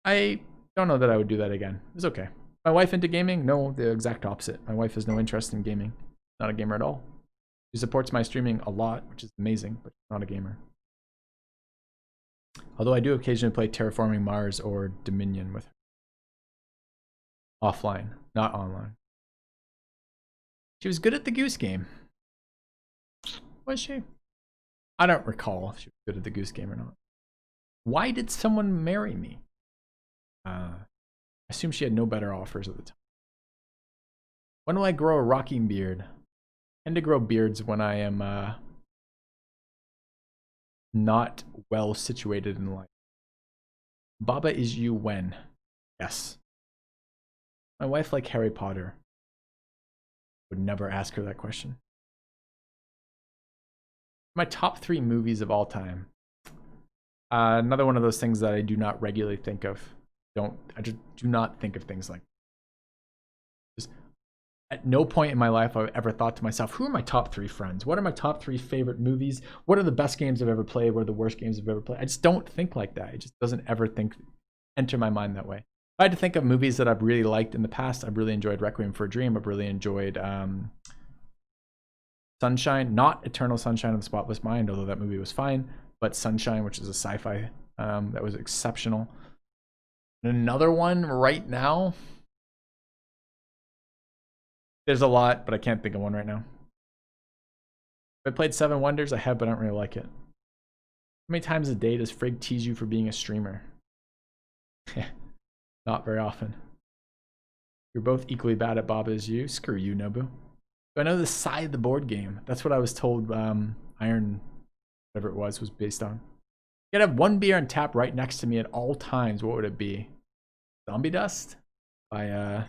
S1: I don't know that I would do that again. It's okay. My wife into gaming? No, the exact opposite. My wife has no interest in gaming. Not a gamer at all. She supports my streaming a lot, which is amazing, but not a gamer. Although I do occasionally play Terraforming Mars or Dominion with her. Offline, not online. She was good at the Goose Game. Was she? I don't recall if she was good at the Goose Game or not. Why did someone marry me? I assume she had no better offers at the time. When will I grow a rocking beard? I tend to grow beards when I am not well situated in life. Baba is you when? Yes. My wife like Harry Potter. Would never ask her that question. My top 3 movies of all time. Another one of those things that I do not regularly think of. I just do not think of things like this. At no point in my life I've ever thought to myself, who are my top 3 friends? What are my top 3 favorite movies? What are the best games I've ever played? What are the worst games I've ever played? I just don't think like that. It just doesn't ever enter my mind that way. If I had to think of movies that I've really liked in the past, I've really enjoyed Requiem for a Dream. I've really enjoyed Sunshine, not Eternal Sunshine of the Spotless Mind, although that movie was fine, but Sunshine, which is a sci-fi that was exceptional. And another one right now, there's a lot, but I can't think of one right now. I played Seven Wonders. I have, but I don't really like it. How many times a day does Frig tease you for being a streamer? Not very often. You're both equally bad at Baba as you. Screw you, Nobu. So I know the side of the board game. That's what I was told Iron, whatever it was based on. You gotta have one beer on tap right next to me at all times. What would it be? Zombie Dust by